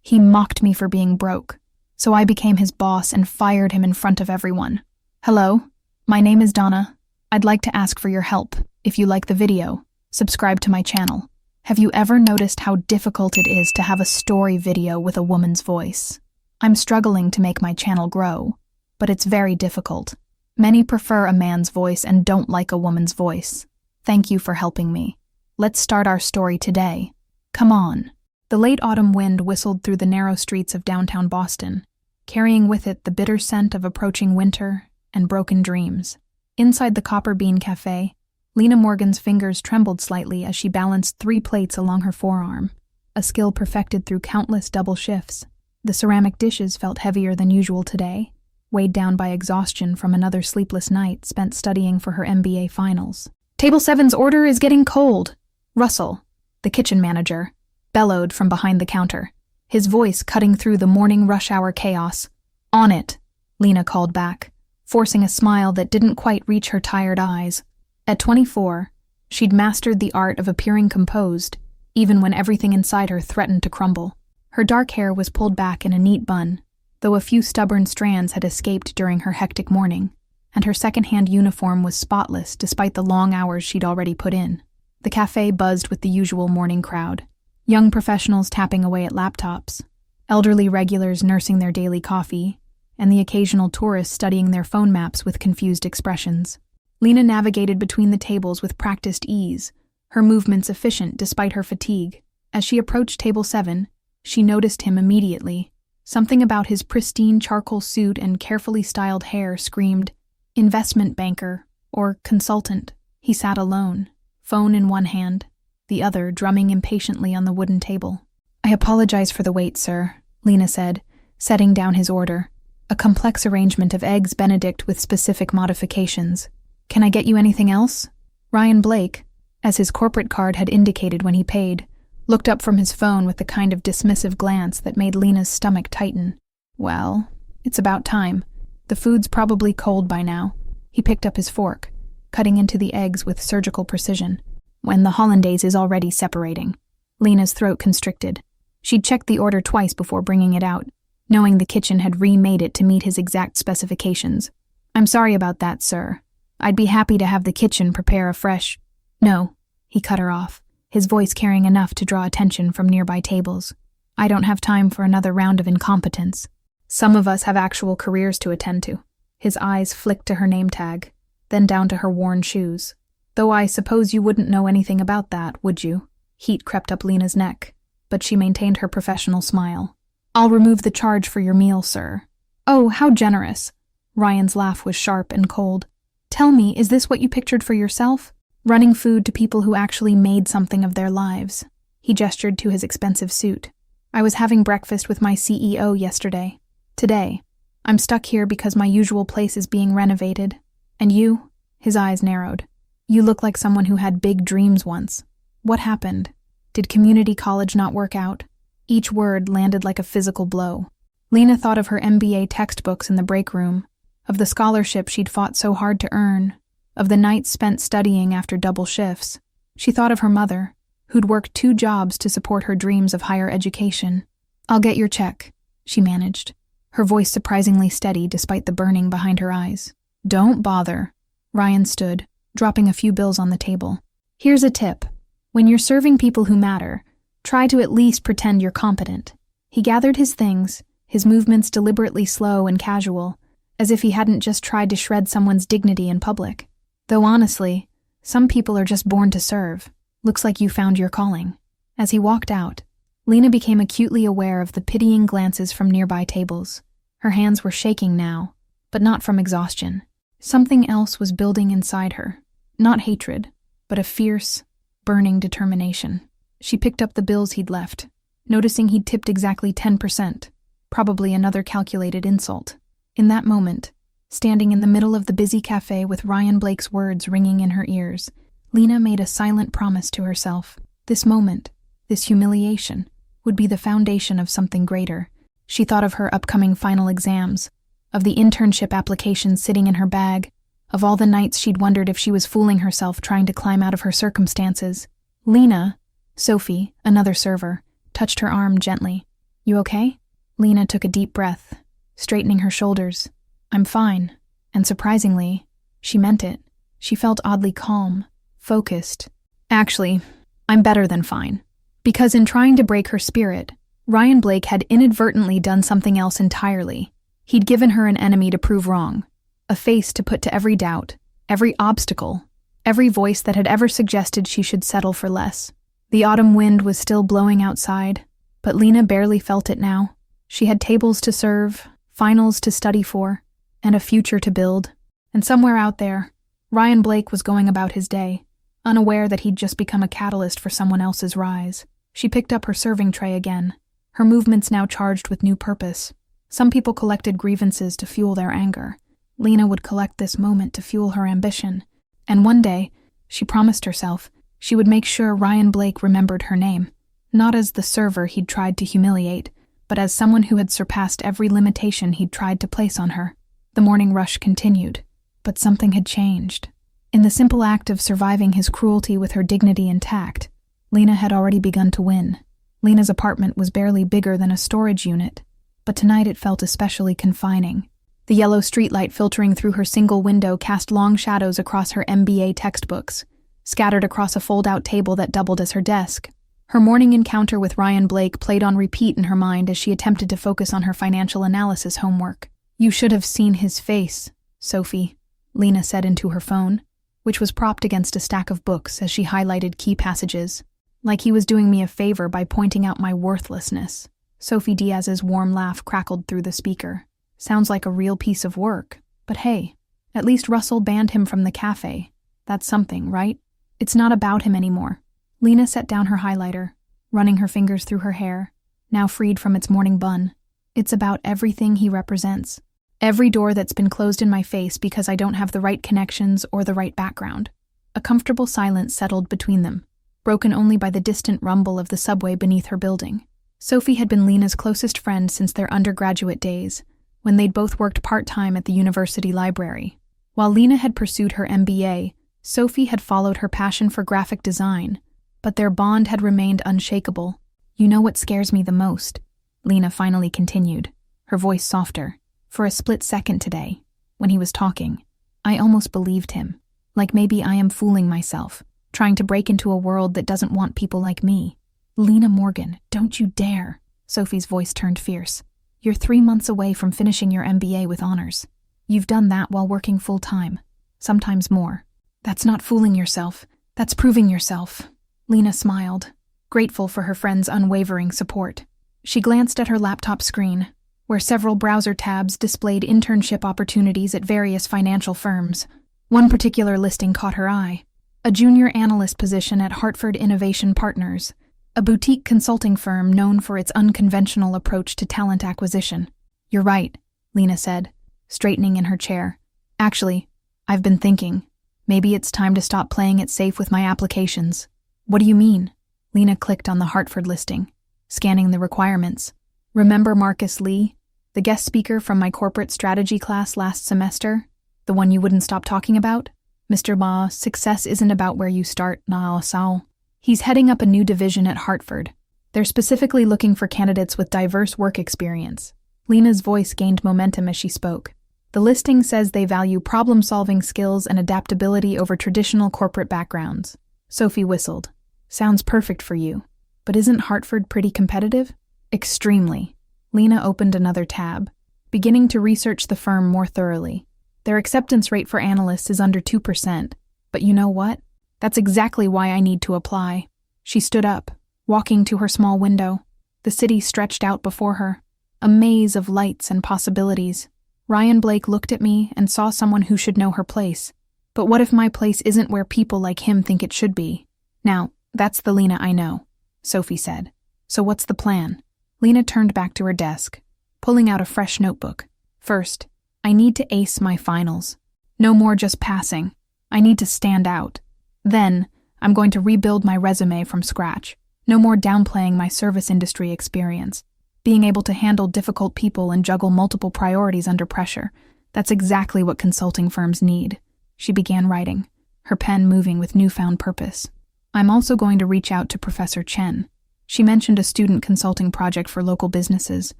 He mocked me for being broke, so I became his boss and fired him in front of everyone. Hello, my name is Donna. I'd like to ask for your help. If you like the video, subscribe to my channel. Have you ever noticed how difficult it is to have a story video with a woman's voice? I'm struggling to make my channel grow, but it's very difficult. Many prefer a man's voice and don't like a woman's voice. Thank you for helping me. Let's start our story today. Come on. The late autumn wind whistled through the narrow streets of downtown Boston, carrying with it the bitter scent of approaching winter and broken dreams. Inside the Copper Bean Cafe, Lena Morgan's fingers trembled slightly as she balanced 3 plates along her forearm, a skill perfected through countless double shifts. The ceramic dishes felt heavier than usual today, weighed down by exhaustion from another sleepless night spent studying for her MBA finals. Table 7's order is getting cold. Russell, the kitchen manager, bellowed from behind the counter, his voice cutting through the morning rush hour chaos. On it, Lena called back, forcing a smile that didn't quite reach her tired eyes. At 24, she'd mastered the art of appearing composed, even when everything inside her threatened to crumble. Her dark hair was pulled back in a neat bun, though a few stubborn strands had escaped during her hectic morning, and her second-hand uniform was spotless despite the long hours she'd already put in. The cafe buzzed with the usual morning crowd, young professionals tapping away at laptops, elderly regulars nursing their daily coffee, and the occasional tourists studying their phone maps with confused expressions. Lena navigated between the tables with practiced ease, her movements efficient despite her fatigue. As she approached table 7, she noticed him immediately. Something about his pristine charcoal suit and carefully styled hair screamed, investment banker or consultant. He sat alone, phone in one hand, the other drumming impatiently on the wooden table. I apologize for the wait, sir, Lena said, setting down his order, a complex arrangement of eggs Benedict with specific modifications. Can I get you anything else? Ryan Blake, as his corporate card had indicated when he paid, looked up from his phone with the kind of dismissive glance that made Lena's stomach tighten. Well, it's about time. The food's probably cold by now. He picked up his fork, cutting into the eggs with surgical precision, when the hollandaise is already separating. Lena's throat constricted. She'd checked the order twice before bringing it out, knowing the kitchen had remade it to meet his exact specifications. I'm sorry about that, sir. I'd be happy to have the kitchen prepare a fresh... No, he cut her off, his voice carrying enough to draw attention from nearby tables. I don't have time for another round of incompetence. Some of us have actual careers to attend to. His eyes flicked to her name tag, then down to her worn shoes. Though I suppose you wouldn't know anything about that, would you? Heat crept up Lena's neck, but she maintained her professional smile. I'll remove the charge for your meal, sir. Oh, how generous. Ryan's laugh was sharp and cold. Tell me, is this what you pictured for yourself? Running food to people who actually made something of their lives. He gestured to his expensive suit. I was having breakfast with my CEO yesterday. Today, I'm stuck here because my usual place is being renovated. And you? His eyes narrowed. You look like someone who had big dreams once. What happened? Did community college not work out? Each word landed like a physical blow. Lena thought of her MBA textbooks in the break room, of the scholarship she'd fought so hard to earn, of the nights spent studying after double shifts. She thought of her mother, who'd worked 2 jobs to support her dreams of higher education. I'll get your check, she managed, her voice surprisingly steady despite the burning behind her eyes. Don't bother. Ryan stood, dropping a few bills on the table. Here's a tip. When you're serving people who matter, try to at least pretend you're competent. He gathered his things, his movements deliberately slow and casual, as if he hadn't just tried to shred someone's dignity in public. Though honestly, some people are just born to serve. Looks like you found your calling. As he walked out, Lena became acutely aware of the pitying glances from nearby tables. Her hands were shaking now, but not from exhaustion. Something else was building inside her. Not hatred, but a fierce, burning determination. She picked up the bills he'd left, noticing he'd tipped exactly 10%, probably another calculated insult. In that moment, standing in the middle of the busy cafe with Ryan Blake's words ringing in her ears, Lena made a silent promise to herself. This moment, this humiliation, would be the foundation of something greater. She thought of her upcoming final exams, of the internship applications sitting in her bag, of all the nights she'd wondered if she was fooling herself trying to climb out of her circumstances. Lena, Sophie, another server, touched her arm gently. You okay? Lena took a deep breath, straightening her shoulders. I'm fine. And surprisingly, she meant it. She felt oddly calm, focused. Actually, I'm better than fine. Because in trying to break her spirit, Ryan Blake had inadvertently done something else entirely. He'd given her an enemy to prove wrong, a face to put to every doubt, every obstacle, every voice that had ever suggested she should settle for less. The autumn wind was still blowing outside, but Lena barely felt it now. She had tables to serve, finals to study for, and a future to build. And somewhere out there, Ryan Blake was going about his day, unaware that he'd just become a catalyst for someone else's rise. She picked up her serving tray again, her movements now charged with new purpose. Some people collected grievances to fuel their anger. Lena would collect this moment to fuel her ambition. And one day, she promised herself, she would make sure Ryan Blake remembered her name, not as the server he'd tried to humiliate, but as someone who had surpassed every limitation he'd tried to place on her. The morning rush continued, but something had changed. In the simple act of surviving his cruelty with her dignity intact, Lena had already begun to win. Lena's apartment was barely bigger than a storage unit, but tonight it felt especially confining. The yellow streetlight filtering through her single window cast long shadows across her MBA textbooks, scattered across a fold-out table that doubled as her desk. Her morning encounter with Ryan Blake played on repeat in her mind as she attempted to focus on her financial analysis homework. You should have seen his face, Sophie, Lena said into her phone, which was propped against a stack of books as she highlighted key passages. Like he was doing me a favor by pointing out my worthlessness. Sophie Diaz's warm laugh crackled through the speaker. Sounds like a real piece of work. But hey, at least Russell banned him from the cafe. That's something, right? It's not about him anymore. Lena set down her highlighter, running her fingers through her hair, now freed from its morning bun. It's about everything he represents. Every door that's been closed in my face because I don't have the right connections or the right background. A comfortable silence settled between them, broken only by the distant rumble of the subway beneath her building. Sophie had been Lena's closest friend since their undergraduate days, when they'd both worked part-time at the university library. While Lena had pursued her MBA, Sophie had followed her passion for graphic design, but their bond had remained unshakable. You know what scares me the most? Lena finally continued, her voice softer. For a split second today, when he was talking, I almost believed him. Like maybe I am fooling myself, trying to break into a world that doesn't want people like me. Lena Morgan, don't you dare. Sophie's voice turned fierce. You're 3 months away from finishing your MBA with honors. You've done that while working full-time, sometimes more. That's not fooling yourself. That's proving yourself. Lena smiled, grateful for her friend's unwavering support. She glanced at her laptop screen, where several browser tabs displayed internship opportunities at various financial firms. One particular listing caught her eye, a junior analyst position at Hartford Innovation Partners, a boutique consulting firm known for its unconventional approach to talent acquisition. You're right, Lena said, straightening in her chair. Actually, I've been thinking, maybe it's time to stop playing it safe with my applications. What do you mean? Lena clicked on the Hartford listing, scanning the requirements. Remember Marcus Lee, the guest speaker from my corporate strategy class last semester? The one you wouldn't stop talking about? Mr. Ma, success isn't about where you start, na sao. He's heading up a new division at Hartford. They're specifically looking for candidates with diverse work experience. Lena's voice gained momentum as she spoke. The listing says they value problem-solving skills and adaptability over traditional corporate backgrounds. Sophie whistled. Sounds perfect for you. But isn't Hartford pretty competitive? Extremely. Lena opened another tab, beginning to research the firm more thoroughly. Their acceptance rate for analysts is under 2%. But you know what? That's exactly why I need to apply. She stood up, walking to her small window. The city stretched out before her, a maze of lights and possibilities. Ryan Blake looked at me and saw someone who should know her place. But what if my place isn't where people like him think it should be? Now, that's the Lena I know, Sophie said. So what's the plan? Lena turned back to her desk, pulling out a fresh notebook. First, I need to ace my finals. No more just passing. I need to stand out. Then, I'm going to rebuild my resume from scratch. No more downplaying my service industry experience. Being able to handle difficult people and juggle multiple priorities under pressure. That's exactly what consulting firms need. She began writing, her pen moving with newfound purpose. I'm also going to reach out to Professor Chen. She mentioned a student consulting project for local businesses.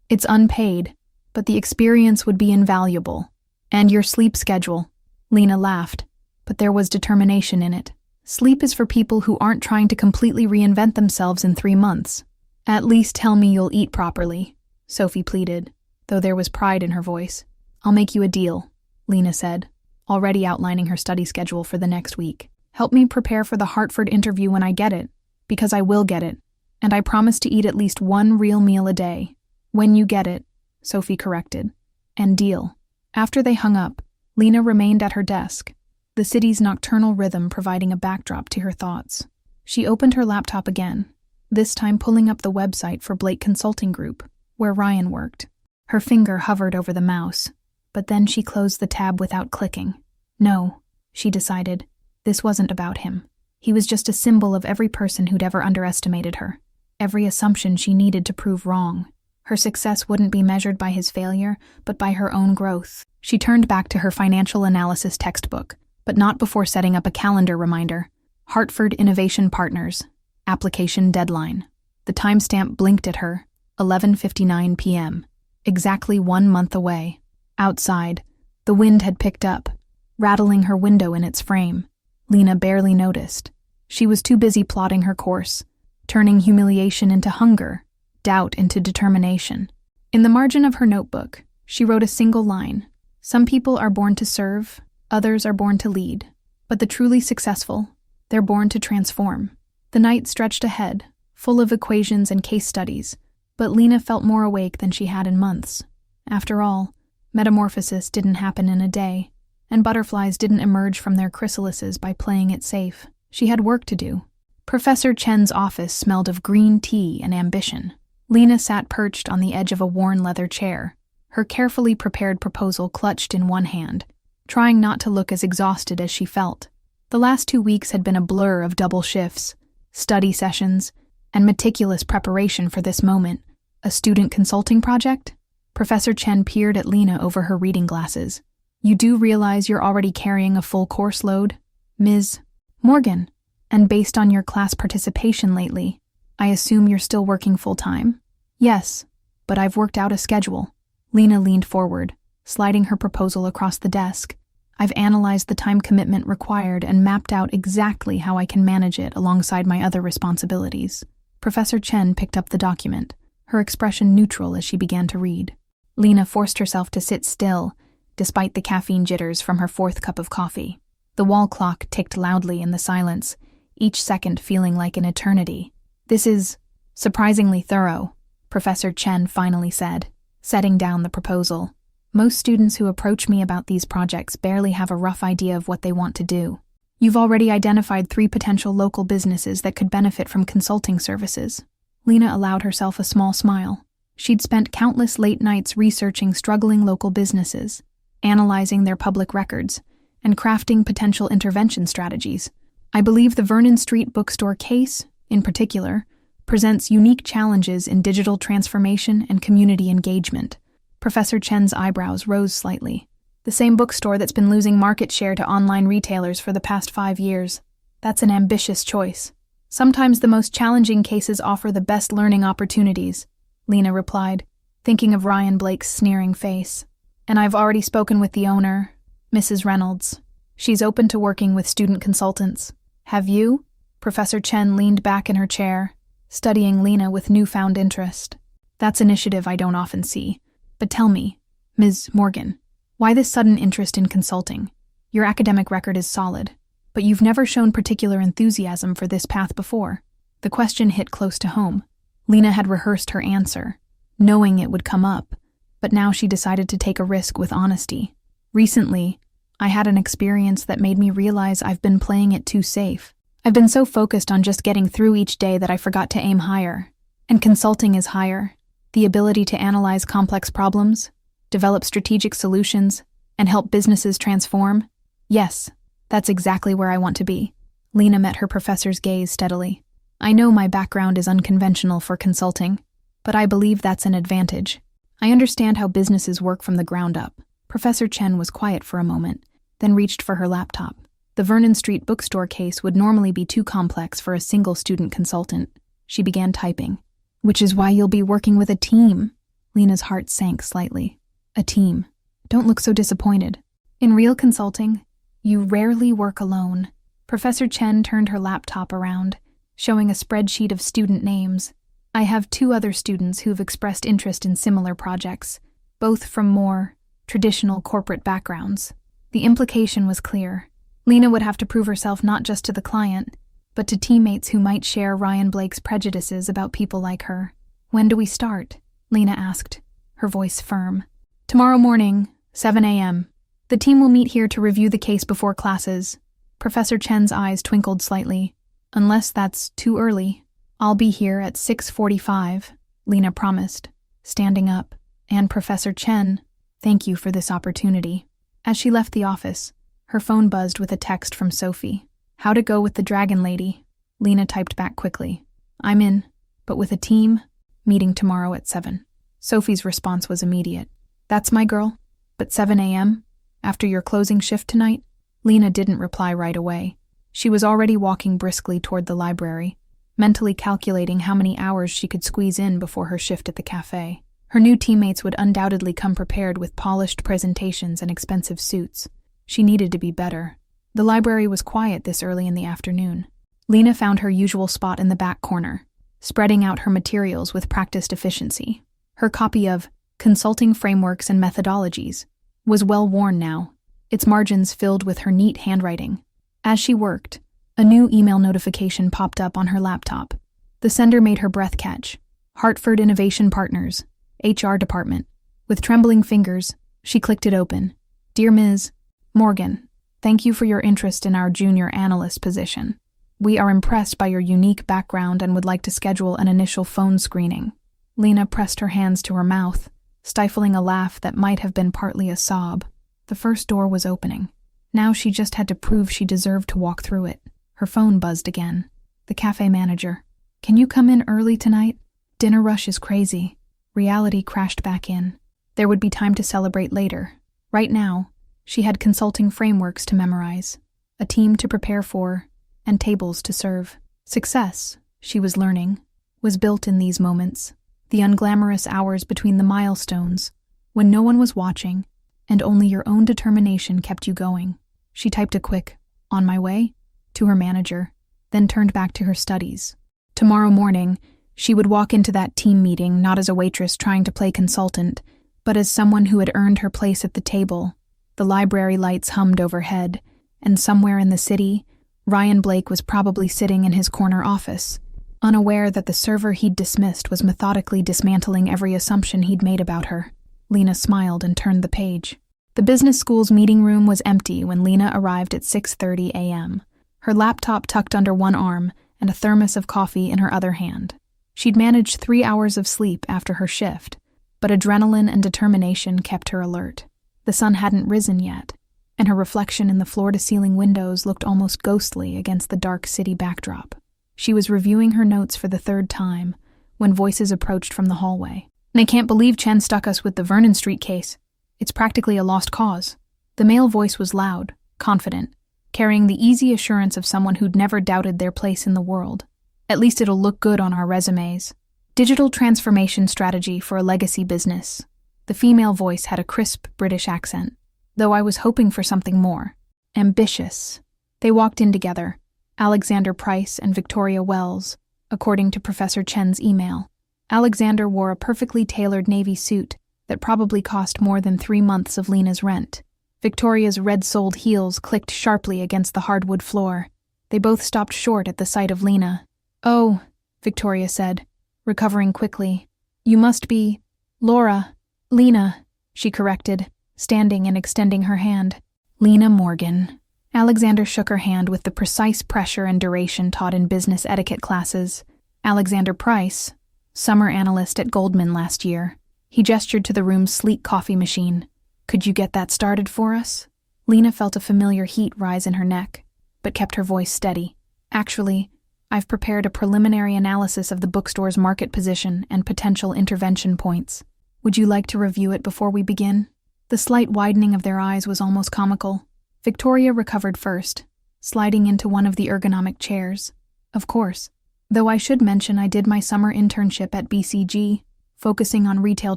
It's unpaid, but the experience would be invaluable. And your sleep schedule. Lena laughed, but there was determination in it. Sleep is for people who aren't trying to completely reinvent themselves in 3 months. At least tell me you'll eat properly, Sophie pleaded, though there was pride in her voice. I'll make you a deal, Lena said, already outlining her study schedule for the next week. Help me prepare for the Hartford interview when I get it, because I will get it, and I promise to eat at least 1 real meal a day. When you get it, Sophie corrected. And deal. After they hung up, Lena remained at her desk, the city's nocturnal rhythm providing a backdrop to her thoughts. She opened her laptop again, this time pulling up the website for Blake Consulting Group, where Ryan worked. Her finger hovered over the mouse, but then she closed the tab without clicking. No, she decided, this wasn't about him. He was just a symbol of every person who'd ever underestimated her, every assumption she needed to prove wrong. Her success wouldn't be measured by his failure, but by her own growth. She turned back to her financial analysis textbook, but not before setting up a calendar reminder. Hartford Innovation Partners. Application deadline. The timestamp blinked at her. 11:59 p.m. Exactly 1 month away. Outside, the wind had picked up, rattling her window in its frame. Lena barely noticed. She was too busy plotting her course, turning humiliation into hunger, doubt into determination. In the margin of her notebook, she wrote a single line. Some people are born to serve, others are born to lead. But the truly successful, they're born to transform. The night stretched ahead, full of equations and case studies, but Lena felt more awake than she had in months. After all, metamorphosis didn't happen in a day, and butterflies didn't emerge from their chrysalises by playing it safe. She had work to do. Professor Chen's office smelled of green tea and ambition. Lena sat perched on the edge of a worn leather chair, her carefully prepared proposal clutched in one hand, trying not to look as exhausted as she felt. The last 2 weeks had been a blur of double shifts, study sessions, and meticulous preparation for this moment. A student consulting project? Professor Chen peered at Lena over her reading glasses. You do realize you're already carrying a full course load, Ms. Morgan, and based on your class participation lately, I assume you're still working full-time? Yes, but I've worked out a schedule. Lena leaned forward, sliding her proposal across the desk. I've analyzed the time commitment required and mapped out exactly how I can manage it alongside my other responsibilities. Professor Chen picked up the document, her expression neutral as she began to read. Lena forced herself to sit still, despite the caffeine jitters from her 4th cup of coffee. The wall clock ticked loudly in the silence, each second feeling like an eternity. This is surprisingly thorough, Professor Chen finally said, setting down the proposal. Most students who approach me about these projects barely have a rough idea of what they want to do. You've already identified 3 potential local businesses that could benefit from consulting services. Lena allowed herself a small smile. She'd spent countless late nights researching struggling local businesses, analyzing their public records, and crafting potential intervention strategies. I believe the Vernon Street bookstore case, in particular, presents unique challenges in digital transformation and community engagement. Professor Chen's eyebrows rose slightly. The same bookstore that's been losing market share to online retailers for the past 5 years. That's an ambitious choice. Sometimes the most challenging cases offer the best learning opportunities, Lena replied, thinking of Ryan Blake's sneering face. And I've already spoken with the owner, Mrs. Reynolds. She's open to working with student consultants. Have you? Professor Chen leaned back in her chair, studying Lena with newfound interest. That's initiative I don't often see. But tell me, Ms. Morgan, why this sudden interest in consulting? Your academic record is solid, but you've never shown particular enthusiasm for this path before. The question hit close to home. Lena had rehearsed her answer, knowing it would come up, but now she decided to take a risk with honesty. Recently, I had an experience that made me realize I've been playing it too safe. I've been so focused on just getting through each day that I forgot to aim higher. And consulting is higher. The ability to analyze complex problems, develop strategic solutions, and help businesses transform? Yes, that's exactly where I want to be. Lena met her professor's gaze steadily. I know my background is unconventional for consulting, but I believe that's an advantage. I understand how businesses work from the ground up. Professor Chen was quiet for a moment, then reached for her laptop. The Vernon Street bookstore case would normally be too complex for a single student consultant. She began typing. Which is why you'll be working with a team. Lena's heart sank slightly. A team. Don't look so disappointed. In real consulting, you rarely work alone. Professor Chen turned her laptop around, showing a spreadsheet of student names. I have 2 other students who've expressed interest in similar projects, both from more traditional corporate backgrounds. The implication was clear. Lena would have to prove herself not just to the client, but to teammates who might share Ryan Blake's prejudices about people like her. When do we start? Lena asked, her voice firm. Tomorrow morning, 7 a.m. The team will meet here to review the case before classes. Professor Chen's eyes twinkled slightly. Unless that's too early. I'll be here at 6:45, Lena promised, standing up. And Professor Chen, thank you for this opportunity. As she left the office, her phone buzzed with a text from Sophie. How'd it go with the dragon lady? Lena typed back quickly. I'm in, but with a team, meeting tomorrow at 7. Sophie's response was immediate. That's my girl, but 7 a.m.? After your closing shift tonight? Lena didn't reply right away. She was already walking briskly toward the library, mentally calculating how many hours she could squeeze in before her shift at the cafe. Her new teammates would undoubtedly come prepared with polished presentations and expensive suits. She needed to be better. The library was quiet this early in the afternoon. Lena found her usual spot in the back corner, spreading out her materials with practiced efficiency. Her copy of Consulting Frameworks and Methodologies was well worn now, its margins filled with her neat handwriting. As she worked, a new email notification popped up on her laptop. The sender made her breath catch. Hartford Innovation Partners, HR Department. With trembling fingers, she clicked it open. Dear Ms. Morgan, thank you for your interest in our junior analyst position. We are impressed by your unique background and would like to schedule an initial phone screening. Lena pressed her hands to her mouth, stifling a laugh that might have been partly a sob. The first door was opening. Now she just had to prove she deserved to walk through it. Her phone buzzed again. The cafe manager. Can you come in early tonight? Dinner rush is crazy. Reality crashed back in. There would be time to celebrate later. Right now, she had consulting frameworks to memorize, a team to prepare for, and tables to serve. Success, she was learning, was built in these moments, the unglamorous hours between the milestones, when no one was watching, and only your own determination kept you going. She typed a quick, "On my way," to her manager, then turned back to her studies. Tomorrow morning, she would walk into that team meeting not as a waitress trying to play consultant, but as someone who had earned her place at the table. The library lights hummed overhead, and somewhere in the city, Ryan Blake was probably sitting in his corner office, unaware that the server he'd dismissed was methodically dismantling every assumption he'd made about her. Lena smiled and turned the page. The business school's meeting room was empty when Lena arrived at 6:30 a.m., her laptop tucked under one arm and a thermos of coffee in her other hand. She'd managed 3 hours of sleep after her shift, but adrenaline and determination kept her alert. The sun hadn't risen yet, and her reflection in the floor-to-ceiling windows looked almost ghostly against the dark city backdrop. She was reviewing her notes for the 3rd time when voices approached from the hallway. "I can't believe Chen stuck us with the Vernon Street case. It's practically a lost cause." The male voice was loud, confident, carrying the easy assurance of someone who'd never doubted their place in the world. "At least it'll look good on our resumes. Digital transformation strategy for a legacy business." The female voice had a crisp British accent, though I was hoping for something more. Ambitious. They walked in together, Alexander Price and Victoria Wells, according to Professor Chen's email. Alexander wore a perfectly tailored navy suit that probably cost more than 3 months of Lena's rent. Victoria's red-soled heels clicked sharply against the hardwood floor. They both stopped short at the sight of Lena. "Oh," Victoria said, recovering quickly. "You must be Laura." "Lena," she corrected, standing and extending her hand. "Lena Morgan." Alexander shook her hand with the precise pressure and duration taught in business etiquette classes. "Alexander Price, summer analyst at Goldman last year." He gestured to the room's sleek coffee machine. "Could you get that started for us?" Lena felt a familiar heat rise in her neck, but kept her voice steady. "Actually, I've prepared a preliminary analysis of the bookstore's market position and potential intervention points. Would you like to review it before we begin?" The slight widening of their eyes was almost comical. Victoria recovered first, sliding into one of the ergonomic chairs. "Of course. Though I should mention I did my summer internship at BCG, focusing on retail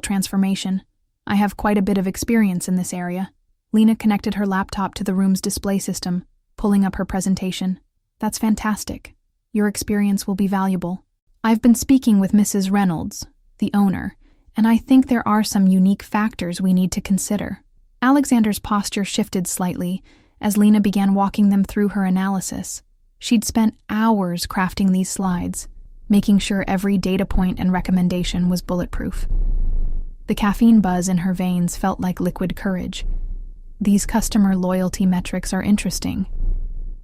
transformation. I have quite a bit of experience in this area. Lena connected her laptop to the room's display system, pulling up her presentation. That's fantastic. Your experience will be valuable. I've been speaking with Mrs. Reynolds, the owner, and I think there are some unique factors we need to consider. Alexander's posture shifted slightly as Lena began walking them through her analysis. She'd spent hours crafting these slides, making sure every data point and recommendation was bulletproof. The caffeine buzz in her veins felt like liquid courage. These customer loyalty metrics are interesting.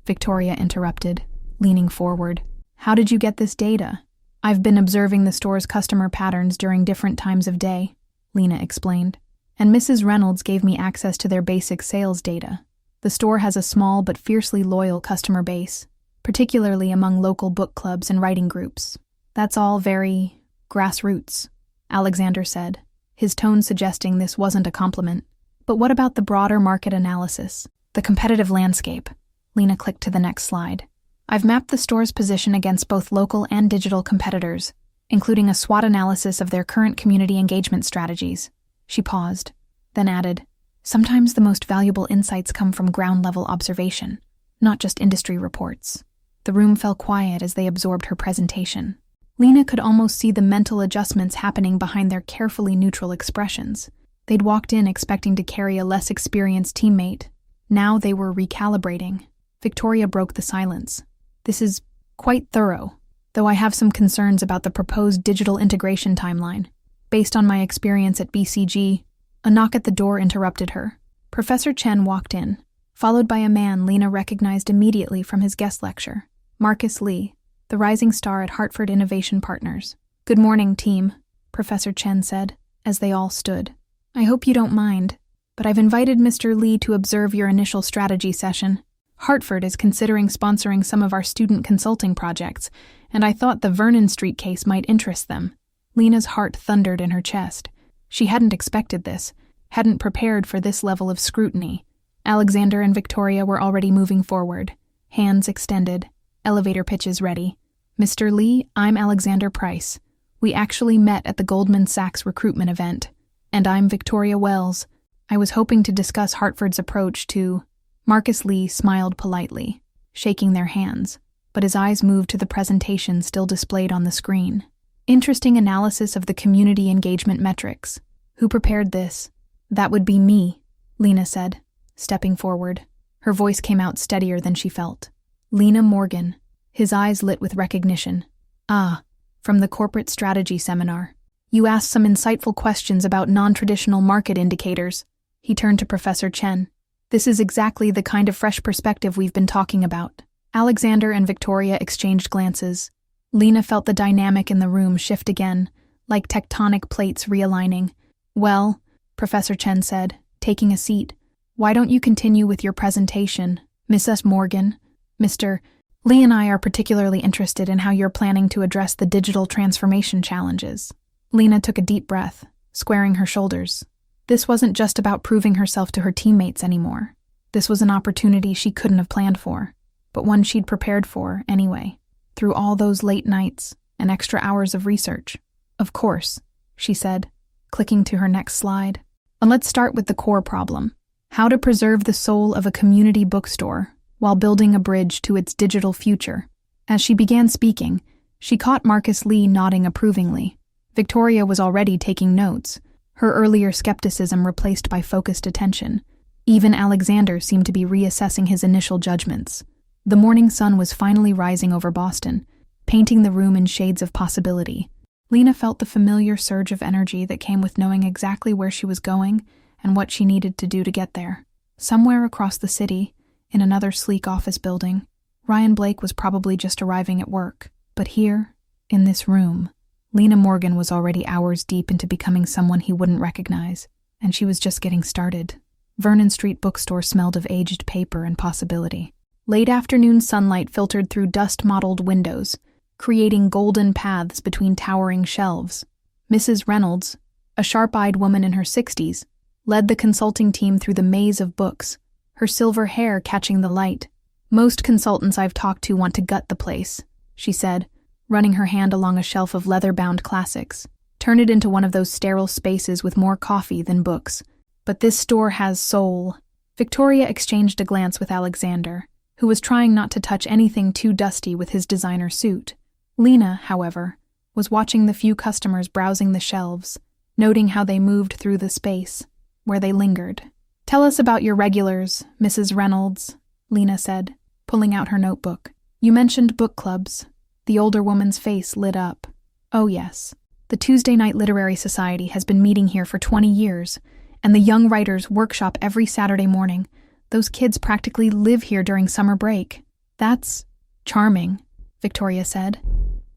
Victoria interrupted, leaning forward. How did you get this data? I've been observing the store's customer patterns during different times of day, Lena explained. And Mrs. Reynolds gave me access to their basic sales data. The store has a small but fiercely loyal customer base, particularly among local book clubs and writing groups. That's all very grassroots, Alexander said, his tone suggesting this wasn't a compliment. But what about the broader market analysis, the competitive landscape? Lena clicked to the next slide. I've mapped the store's position against both local and digital competitors, including a SWOT analysis of their current community engagement strategies. She paused, then added, sometimes the most valuable insights come from ground-level observation, not just industry reports. The room fell quiet as they absorbed her presentation. Lena could almost see the mental adjustments happening behind their carefully neutral expressions. They'd walked in expecting to carry a less experienced teammate. Now they were recalibrating. Victoria broke the silence. This is quite thorough, though I have some concerns about the proposed digital integration timeline. Based on my experience at BCG, a knock at the door interrupted her. Professor Chen walked in, followed by a man Lena recognized immediately from his guest lecture, Marcus Lee, the rising star at Hartford Innovation Partners. Good morning, team, Professor Chen said, as they all stood. I hope you don't mind, but I've invited Mr. Lee to observe your initial strategy session. Hartford is considering sponsoring some of our student consulting projects, and I thought the Vernon Street case might interest them. Lena's heart thundered in her chest. She hadn't expected this, hadn't prepared for this level of scrutiny. Alexander and Victoria were already moving forward, hands extended, elevator pitches ready. Mr. Lee, I'm Alexander Price. We actually met at the Goldman Sachs recruitment event. And I'm Victoria Wells. I was hoping to discuss Hartford's approach to... Marcus Lee smiled politely, shaking their hands, but his eyes moved to the presentation still displayed on the screen. Interesting analysis of the community engagement metrics. Who prepared this? That would be me, Lena said, stepping forward. Her voice came out steadier than she felt. Lena Morgan. His eyes lit with recognition. Ah, from the corporate strategy seminar. You asked some insightful questions about non-traditional market indicators. He turned to Professor Chen. This is exactly the kind of fresh perspective we've been talking about. Alexander and Victoria exchanged glances. Lena felt the dynamic in the room shift again, like tectonic plates realigning. Well, Professor Chen said, taking a seat, why don't you continue with your presentation, Mrs. Morgan? Mr. Lee and I are particularly interested in how you're planning to address the digital transformation challenges. Lena took a deep breath, squaring her shoulders. This wasn't just about proving herself to her teammates anymore. This was an opportunity she couldn't have planned for, but one she'd prepared for anyway, through all those late nights and extra hours of research. Of course, she said, clicking to her next slide. And let's start with the core problem. How to preserve the soul of a community bookstore while building a bridge to its digital future. As she began speaking, she caught Marcus Lee nodding approvingly. Victoria was already taking notes, her earlier skepticism replaced by focused attention. Even Alexander seemed to be reassessing his initial judgments. The morning sun was finally rising over Boston, painting the room in shades of possibility. Lena felt the familiar surge of energy that came with knowing exactly where she was going and what she needed to do to get there. Somewhere across the city, in another sleek office building, Ryan Blake was probably just arriving at work. But here, in this room, Lena Morgan was already hours deep into becoming someone he wouldn't recognize, and she was just getting started. Vernon Street bookstore smelled of aged paper and possibility. Late afternoon sunlight filtered through dust-mottled windows, creating golden paths between towering shelves. Mrs. Reynolds, a sharp-eyed woman in her 60s, led the consulting team through the maze of books, her silver hair catching the light. Most consultants I've talked to want to gut the place, she said, running her hand along a shelf of leather-bound classics. Turn it into one of those sterile spaces with more coffee than books. But this store has soul. Victoria exchanged a glance with Alexander, who was trying not to touch anything too dusty with his designer suit. Lena, however, was watching the few customers browsing the shelves, noting how they moved through the space, where they lingered. "Tell us about your regulars, Mrs. Reynolds," Lena said, pulling out her notebook. "You mentioned book clubs." The older woman's face lit up. "Oh yes. The Tuesday Night Literary Society has been meeting here for 20 years, and the Young Writers workshop every Saturday morning. Those kids practically live here during summer break." "That's charming," Victoria said,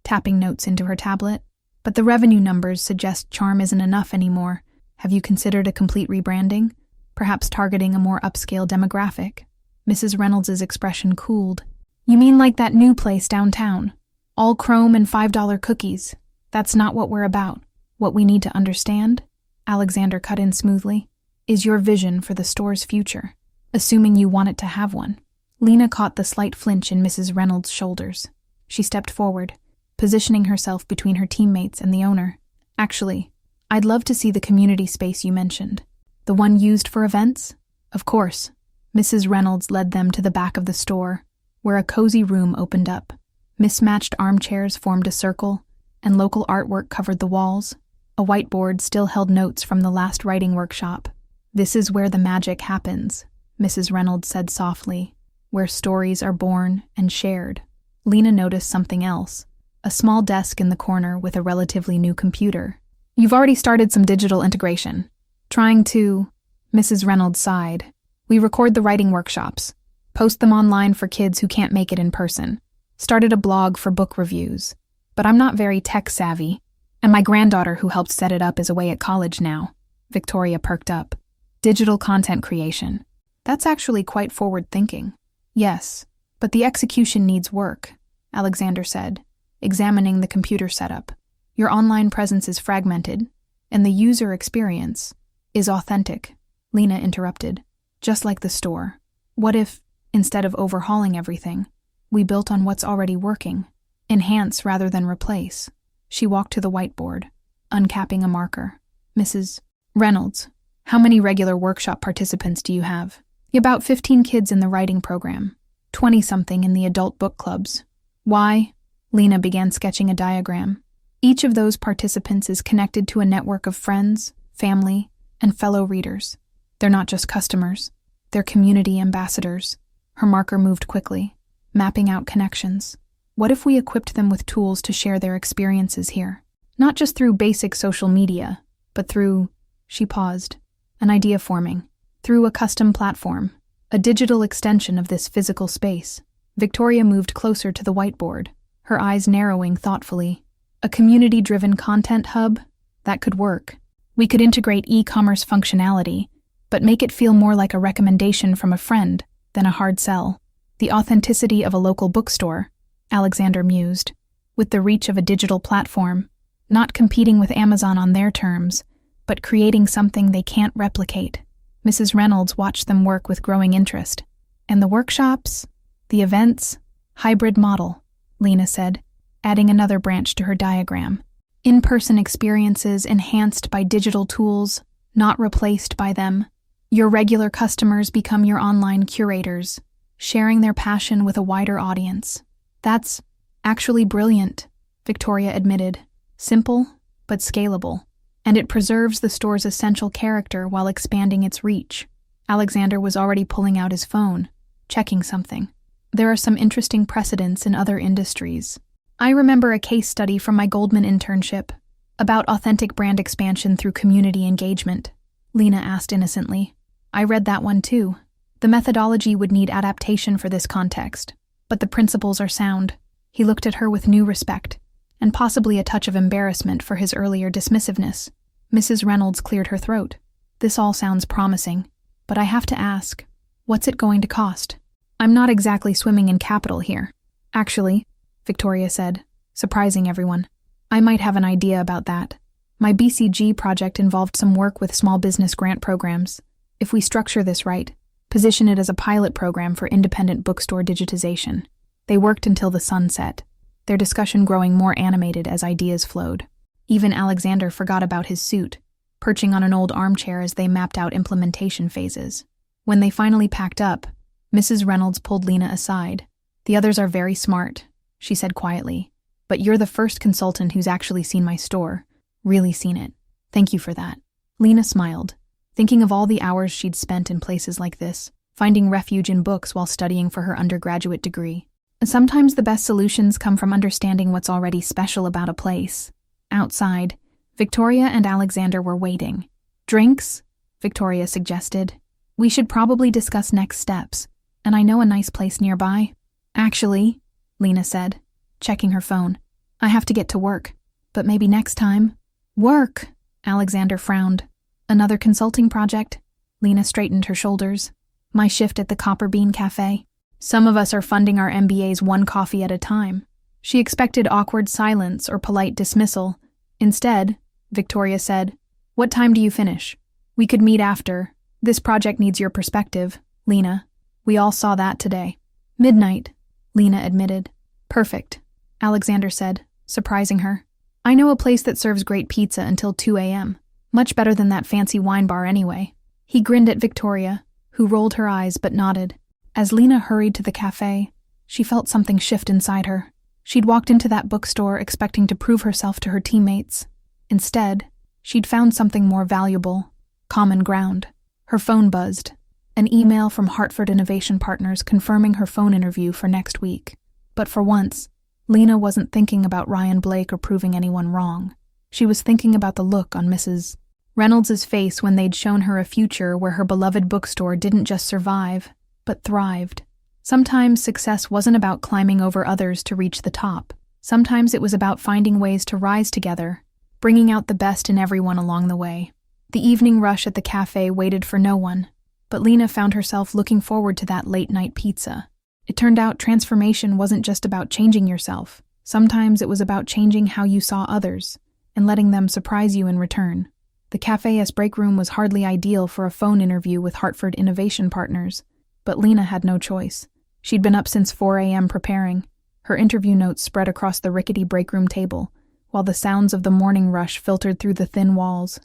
tapping notes into her tablet. "But the revenue numbers suggest charm isn't enough anymore. Have you considered a complete rebranding? Perhaps targeting a more upscale demographic?" Mrs. Reynolds' expression cooled. "You mean like that new place downtown? All chrome and $5 cookies. That's not what we're about. What we need to understand," Alexander cut in smoothly, "is your vision for the store's future, assuming you want it to have one." Lena caught the slight flinch in Mrs. Reynolds' shoulders. She stepped forward, positioning herself between her teammates and the owner. "Actually, I'd love to see the community space you mentioned. The one used for events?" "Of course." Mrs. Reynolds led them to the back of the store, where a cozy room opened up. Mismatched armchairs formed a circle, and local artwork covered the walls. A whiteboard still held notes from the last writing workshop. "This is where the magic happens," Mrs. Reynolds said softly, "where stories are born and shared." Lena noticed something else, a small desk in the corner with a relatively new computer. "You've already started some digital integration. Trying to," Mrs. Reynolds sighed. "We record the writing workshops, post them online for kids who can't make it in person. Started a blog for book reviews. But I'm not very tech-savvy, and my granddaughter who helped set it up is away at college now." Victoria perked up. "Digital content creation. That's actually quite forward-thinking." "Yes, but the execution needs work," Alexander said, examining the computer setup. "Your online presence is fragmented, and the user experience is authentic," Lena interrupted. "Just like the store. What if, instead of overhauling everything, we built on what's already working? Enhance rather than replace." She walked to the whiteboard, uncapping a marker. "Mrs. Reynolds, how many regular workshop participants do you have?" "About 15 kids in the writing program, 20-something in the adult book clubs." "Why?" Lena began sketching a diagram. "Each of those participants is connected to a network of friends, family, and fellow readers. They're not just customers, they're community ambassadors." Her marker moved quickly, mapping out connections. "What if we equipped them with tools to share their experiences here? Not just through basic social media, but through," she paused, "an idea forming, through a custom platform, a digital extension of this physical space." Victoria moved closer to the whiteboard, her eyes narrowing thoughtfully. "A community-driven content hub? That could work. We could integrate e-commerce functionality, but make it feel more like a recommendation from a friend than a hard sell. The authenticity of a local bookstore," Alexander mused, "with the reach of a digital platform, not competing with Amazon on their terms, but creating something they can't replicate." Mrs. Reynolds watched them work with growing interest. "And the workshops? The events? Hybrid model," Lena said, adding another branch to her diagram. "In-person experiences enhanced by digital tools, not replaced by them. Your regular customers become your online curators, sharing their passion with a wider audience." "That's actually brilliant," Victoria admitted. "Simple, but scalable. And it preserves the store's essential character while expanding its reach." Alexander was already pulling out his phone, checking something. "There are some interesting precedents in other industries. I remember a case study from my Goldman internship about authentic brand expansion through community engagement," Lena asked innocently. "I read that one too. The methodology would need adaptation for this context, but the principles are sound." He looked at her with new respect, and possibly a touch of embarrassment for his earlier dismissiveness. Mrs. Reynolds cleared her throat. "This all sounds promising, but I have to ask, what's it going to cost? I'm not exactly swimming in capital here." "Actually," Victoria said, surprising everyone, "I might have an idea about that. My BCG project involved some work with small business grant programs. If we structure this right, position it as a pilot program for independent bookstore digitization. They worked until the sun set. their discussion growing more animated as ideas flowed. Even Alexander forgot about his suit, perching on an old armchair as they mapped out implementation phases. When they finally packed up, Mrs. Reynolds pulled Lena aside. "The others are very smart," she said quietly, "but you're the first consultant who's actually seen my store. Really seen it. Thank you for that." Lena smiled, thinking of all the hours she'd spent in places like this, finding refuge in books while studying for her undergraduate degree. Sometimes the best solutions come from understanding what's already special about a place. Outside, Victoria and Alexander were waiting. "Drinks?" Victoria suggested. "We should probably discuss next steps, and I know a nice place nearby." "Actually," Lena said, checking her phone, "I have to get to work, but maybe next time." "Work?" Alexander frowned. "Another consulting project?" Lena straightened her shoulders. "My shift at the Copper Bean Cafe. Some of us are funding our MBAs one coffee at a time." She expected awkward silence or polite dismissal. Instead, Victoria said, "What time do you finish? We could meet after. This project needs your perspective, Lena. We all saw that today." "Midnight," Lena admitted. "Perfect," Alexander said, surprising her. "I know a place that serves great pizza until 2 a.m. Much better than that fancy wine bar anyway." He grinned at Victoria, who rolled her eyes but nodded. As Lena hurried to the cafe, she felt something shift inside her. She'd walked into that bookstore expecting to prove herself to her teammates. Instead, she'd found something more valuable: common ground. Her phone buzzed. An email from Hartford Innovation Partners confirming her phone interview for next week. But for once, Lena wasn't thinking about Ryan Blake or proving anyone wrong. She was thinking about the look on Mrs. Reynolds' face when they'd shown her a future where her beloved bookstore didn't just survive, but thrived. Sometimes success wasn't about climbing over others to reach the top. Sometimes it was about finding ways to rise together, bringing out the best in everyone along the way. The evening rush at the cafe waited for no one, but Lena found herself looking forward to that late-night pizza. It turned out transformation wasn't just about changing yourself. Sometimes it was about changing how you saw others and letting them surprise you in return. The cafe's break room was hardly ideal for a phone interview with Hartford Innovation Partners, but Lena had no choice. She'd been up since 4 a.m. preparing. Her interview notes spread across the rickety break room table, while the sounds of the morning rush filtered through the thin walls.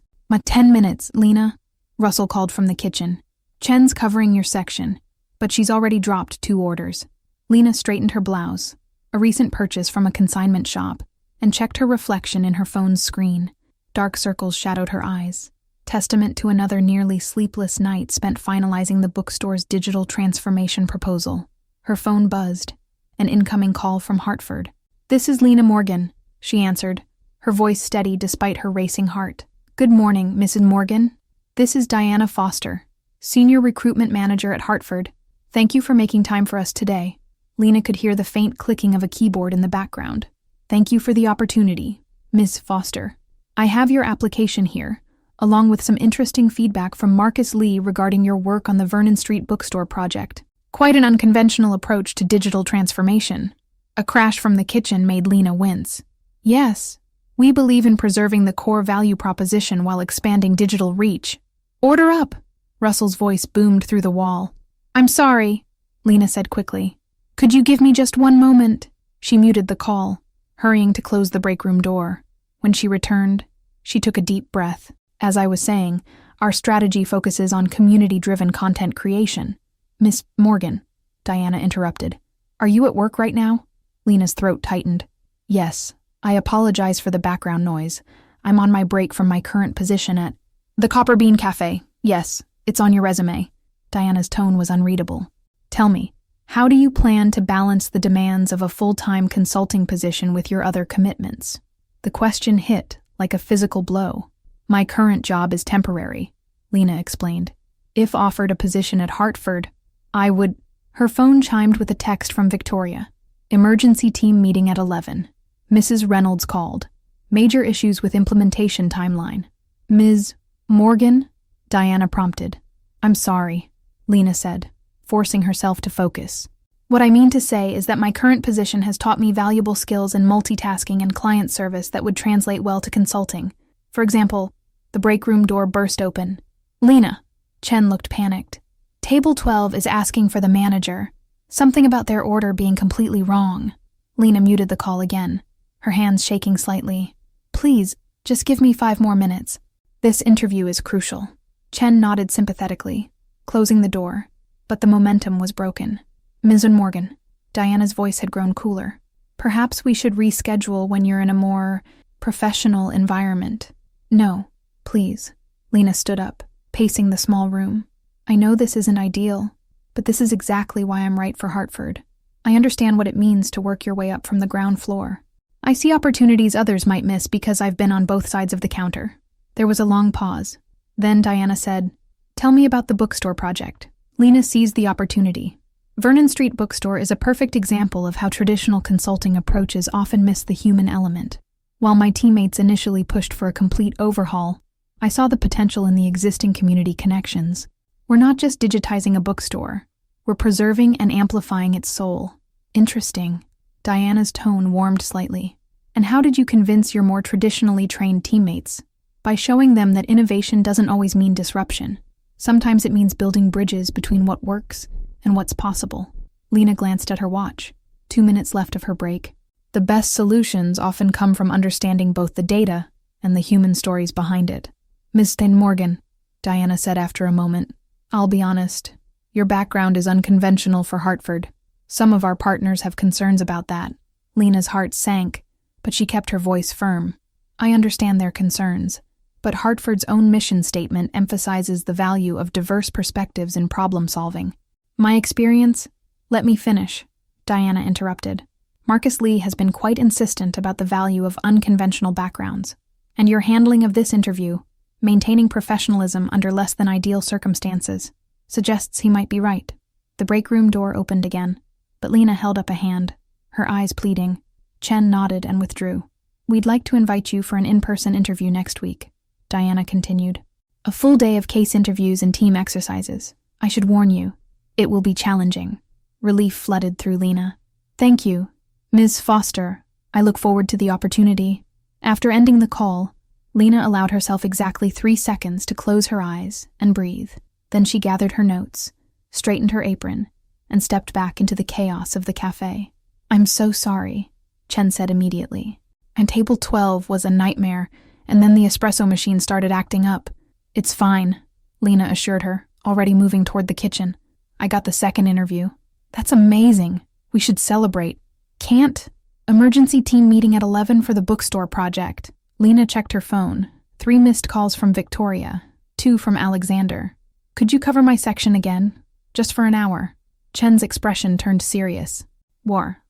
10 minutes, Lena," Russell called from the kitchen. "Chen's covering your section, but she's already dropped 2 orders." Lena straightened her blouse, a recent purchase from a consignment shop, and checked her reflection in her phone's screen. Dark circles shadowed her eyes, testament to another nearly sleepless night spent finalizing the bookstore's digital transformation proposal. Her phone buzzed, an incoming call from Hartford. "This is Lena Morgan," she answered, her voice steady despite her racing heart. "Good morning, Mrs. Morgan. This is Diana Foster, Senior Recruitment Manager at Hartford. Thank you for making time for us today." Lena could hear the faint clicking of a keyboard in the background. "Thank you for the opportunity, Ms. Foster. I have your application here, along with some interesting feedback from Marcus Lee regarding your work on the Vernon Street bookstore project. Quite an unconventional approach to digital transformation." A crash from the kitchen made Lena wince. "Yes, we believe in preserving the core value proposition while expanding digital reach." "Order up," Russell's voice boomed through the wall. "I'm sorry," Lena said quickly. "Could you give me just one moment?" She muted the call, hurrying to close the break room door. When she returned, she took a deep breath. "As I was saying, our strategy focuses on community-driven content creation." "Miss Morgan," Diana interrupted. "Are you at work right now?" Lena's throat tightened. "Yes, I apologize for the background noise. I'm on my break from my current position at the Copper Bean Cafe. Yes, it's on your resume." Diana's tone was unreadable. "Tell me, how do you plan to balance the demands of a full-time consulting position with your other commitments?" The question hit like a physical blow. "My current job is temporary," Lena explained. "If offered a position at Hartford, I would—" Her phone chimed with a text from Victoria. "Emergency team meeting at 11. Mrs. Reynolds called. Major issues with implementation timeline." "Ms. Morgan?" Diana prompted. "I'm sorry," Lena said, forcing herself to focus. "What I mean to say is that my current position has taught me valuable skills in multitasking and client service that would translate well to consulting. For example," the break room door burst open. "Lena," Chen looked panicked. "Table 12 is asking for the manager. Something about their order being completely wrong." Lena muted the call again, her hands shaking slightly. Please, just give me 5 more minutes. This interview is crucial. Chen nodded sympathetically, closing the door, but the momentum was broken. Ms. Morgan, Diana's voice had grown cooler. Perhaps we should reschedule when you're in a more professional environment. No, please. Lena stood up, pacing the small room. I know this isn't ideal, but this is exactly why I'm right for Hartford. I understand what it means to work your way up from the ground floor. I see opportunities others might miss because I've been on both sides of the counter. There was a long pause. Then Diana said, Tell me about the bookstore project. Lena seized the opportunity. Vernon Street Bookstore is a perfect example of how traditional consulting approaches often miss the human element. While my teammates initially pushed for a complete overhaul, I saw the potential in the existing community connections. We're not just digitizing a bookstore, we're preserving and amplifying its soul. Interesting. Diana's tone warmed slightly. And how did you convince your more traditionally trained teammates? By showing them that innovation doesn't always mean disruption. Sometimes it means building bridges between what works and what's possible. Lena glanced at her watch. 2 minutes left of her break. The best solutions often come from understanding both the data and the human stories behind it. Ms. Morgan, Diana said after a moment, I'll be honest, your background is unconventional for Hartford. Some of our partners have concerns about that. Lena's heart sank, but she kept her voice firm. I understand their concerns, but Hartford's own mission statement emphasizes the value of diverse perspectives in problem solving. My experience? Let me finish, Diana interrupted. Marcus Lee has been quite insistent about the value of unconventional backgrounds, and your handling of this interview, maintaining professionalism under less than ideal circumstances, suggests he might be right. The break room door opened again, but Lena held up a hand, her eyes pleading. Chen nodded and withdrew. We'd like to invite you for an in-person interview next week, Diana continued. A full day of case interviews and team exercises. I should warn you, it will be challenging. Relief flooded through Lena. Thank you, Ms. Foster. I look forward to the opportunity. After ending the call, Lena allowed herself exactly 3 seconds to close her eyes and breathe. Then she gathered her notes, straightened her apron, and stepped back into the chaos of the cafe. I'm so sorry, Chen said immediately. And table 12 was a nightmare, and then the espresso machine started acting up. It's fine, Lena assured her, already moving toward the kitchen. I got the second interview. That's amazing. We should celebrate. Can't? Emergency team meeting at 11 for the bookstore project. Lena checked her phone. 3 missed calls from Victoria, 2 from Alexander. Could you cover my section again? Just for an hour. Chen's expression turned serious.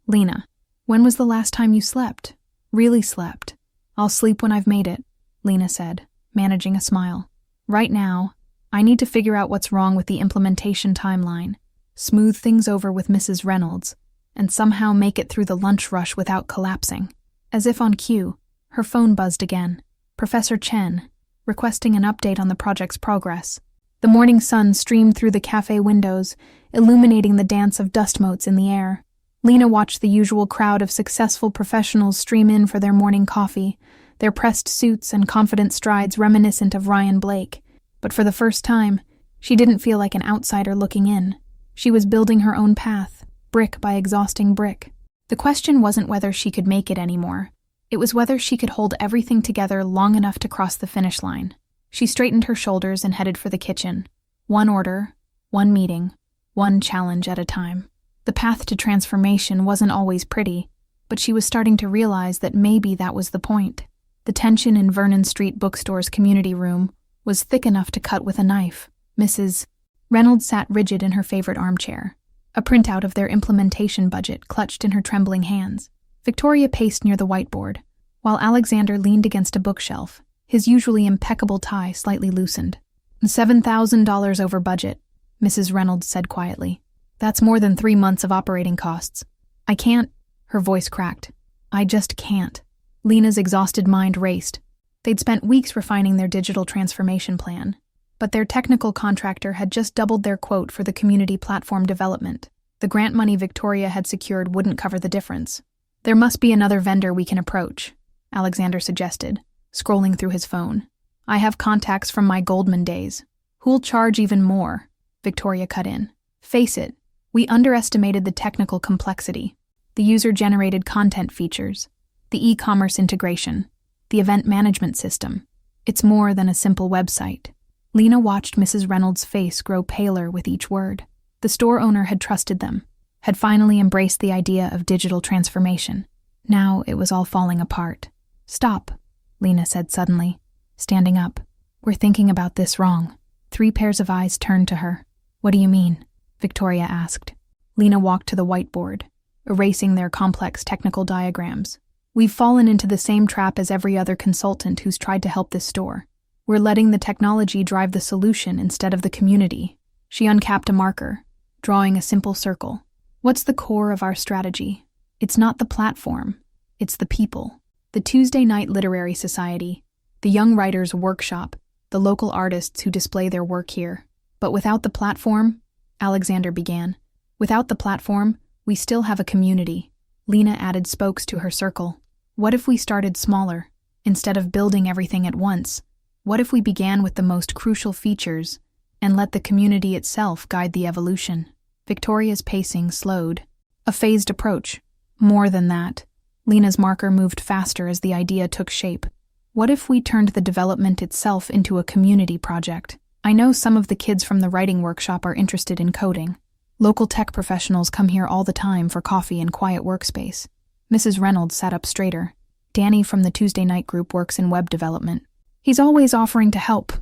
Lena, when was the last time you slept? Really slept. I'll sleep when I've made it, Lena said, managing a smile. Right now, I need to figure out what's wrong with the implementation timeline, smooth things over with Mrs. Reynolds, and somehow make it through the lunch rush without collapsing. As if on cue, her phone buzzed again. Professor Chen, requesting an update on the project's progress. The morning sun streamed through the cafe windows, illuminating the dance of dust motes in the air. Lena watched the usual crowd of successful professionals stream in for their morning coffee, their pressed suits and confident strides reminiscent of Ryan Blake. But for the first time, she didn't feel like an outsider looking in. She was building her own path, brick by exhausting brick. The question wasn't whether she could make it anymore. It was whether she could hold everything together long enough to cross the finish line. She straightened her shoulders and headed for the kitchen. One order, one meeting, one challenge at a time. The path to transformation wasn't always pretty, but she was starting to realize that maybe that was the point. The tension in Vernon Street Bookstore's community room was thick enough to cut with a knife. Mrs. Reynolds sat rigid in her favorite armchair, a printout of their implementation budget clutched in her trembling hands. Victoria paced near the whiteboard, while Alexander leaned against a bookshelf, his usually impeccable tie slightly loosened. $7,000 over budget, Mrs. Reynolds said quietly. That's more than 3 months of operating costs. I can't, her voice cracked. I just can't. Lena's exhausted mind raced. They'd spent weeks refining their digital transformation plan, but their technical contractor had just doubled their quote for the community platform development. The grant money Victoria had secured wouldn't cover the difference. There must be another vendor we can approach, Alexander suggested, scrolling through his phone. I have contacts from my Goldman days. Who'll charge even more? Victoria cut in. Face it, we underestimated the technical complexity. the user-generated content features, the e-commerce integration, the event management system. It's more than a simple website. Lena watched Mrs. Reynolds' face grow paler with each word. The store owner had trusted them, had finally embraced the idea of digital transformation. Now it was all falling apart. "Stop," Lena said suddenly, standing up. "We're thinking about this wrong." 3 pairs of eyes turned to her. "What do you mean?" Victoria asked. Lena walked to the whiteboard, erasing their complex technical diagrams. "We've fallen into the same trap as every other consultant who's tried to help this store. We're letting the technology drive the solution instead of the community." She uncapped a marker, drawing a simple circle. "What's the core of our strategy? It's not the platform, it's the people. The Tuesday Night Literary Society, the Young Writers Workshop, the local artists who display their work here. But without the platform," Alexander began. "Without the platform, we still have a community." Lena added spokes to her circle. "What if we started smaller, instead of building everything at once? What if we began with the most crucial features and let the community itself guide the evolution?" Victoria's pacing slowed. "A phased approach. More than that." Lena's marker moved faster as the idea took shape. "What if we turned the development itself into a community project? I know some of the kids from the writing workshop are interested in coding. Local tech professionals come here all the time for coffee and quiet workspace." Mrs. Reynolds sat up straighter. "Danny from the Tuesday night group works in web development. He's always offering to help."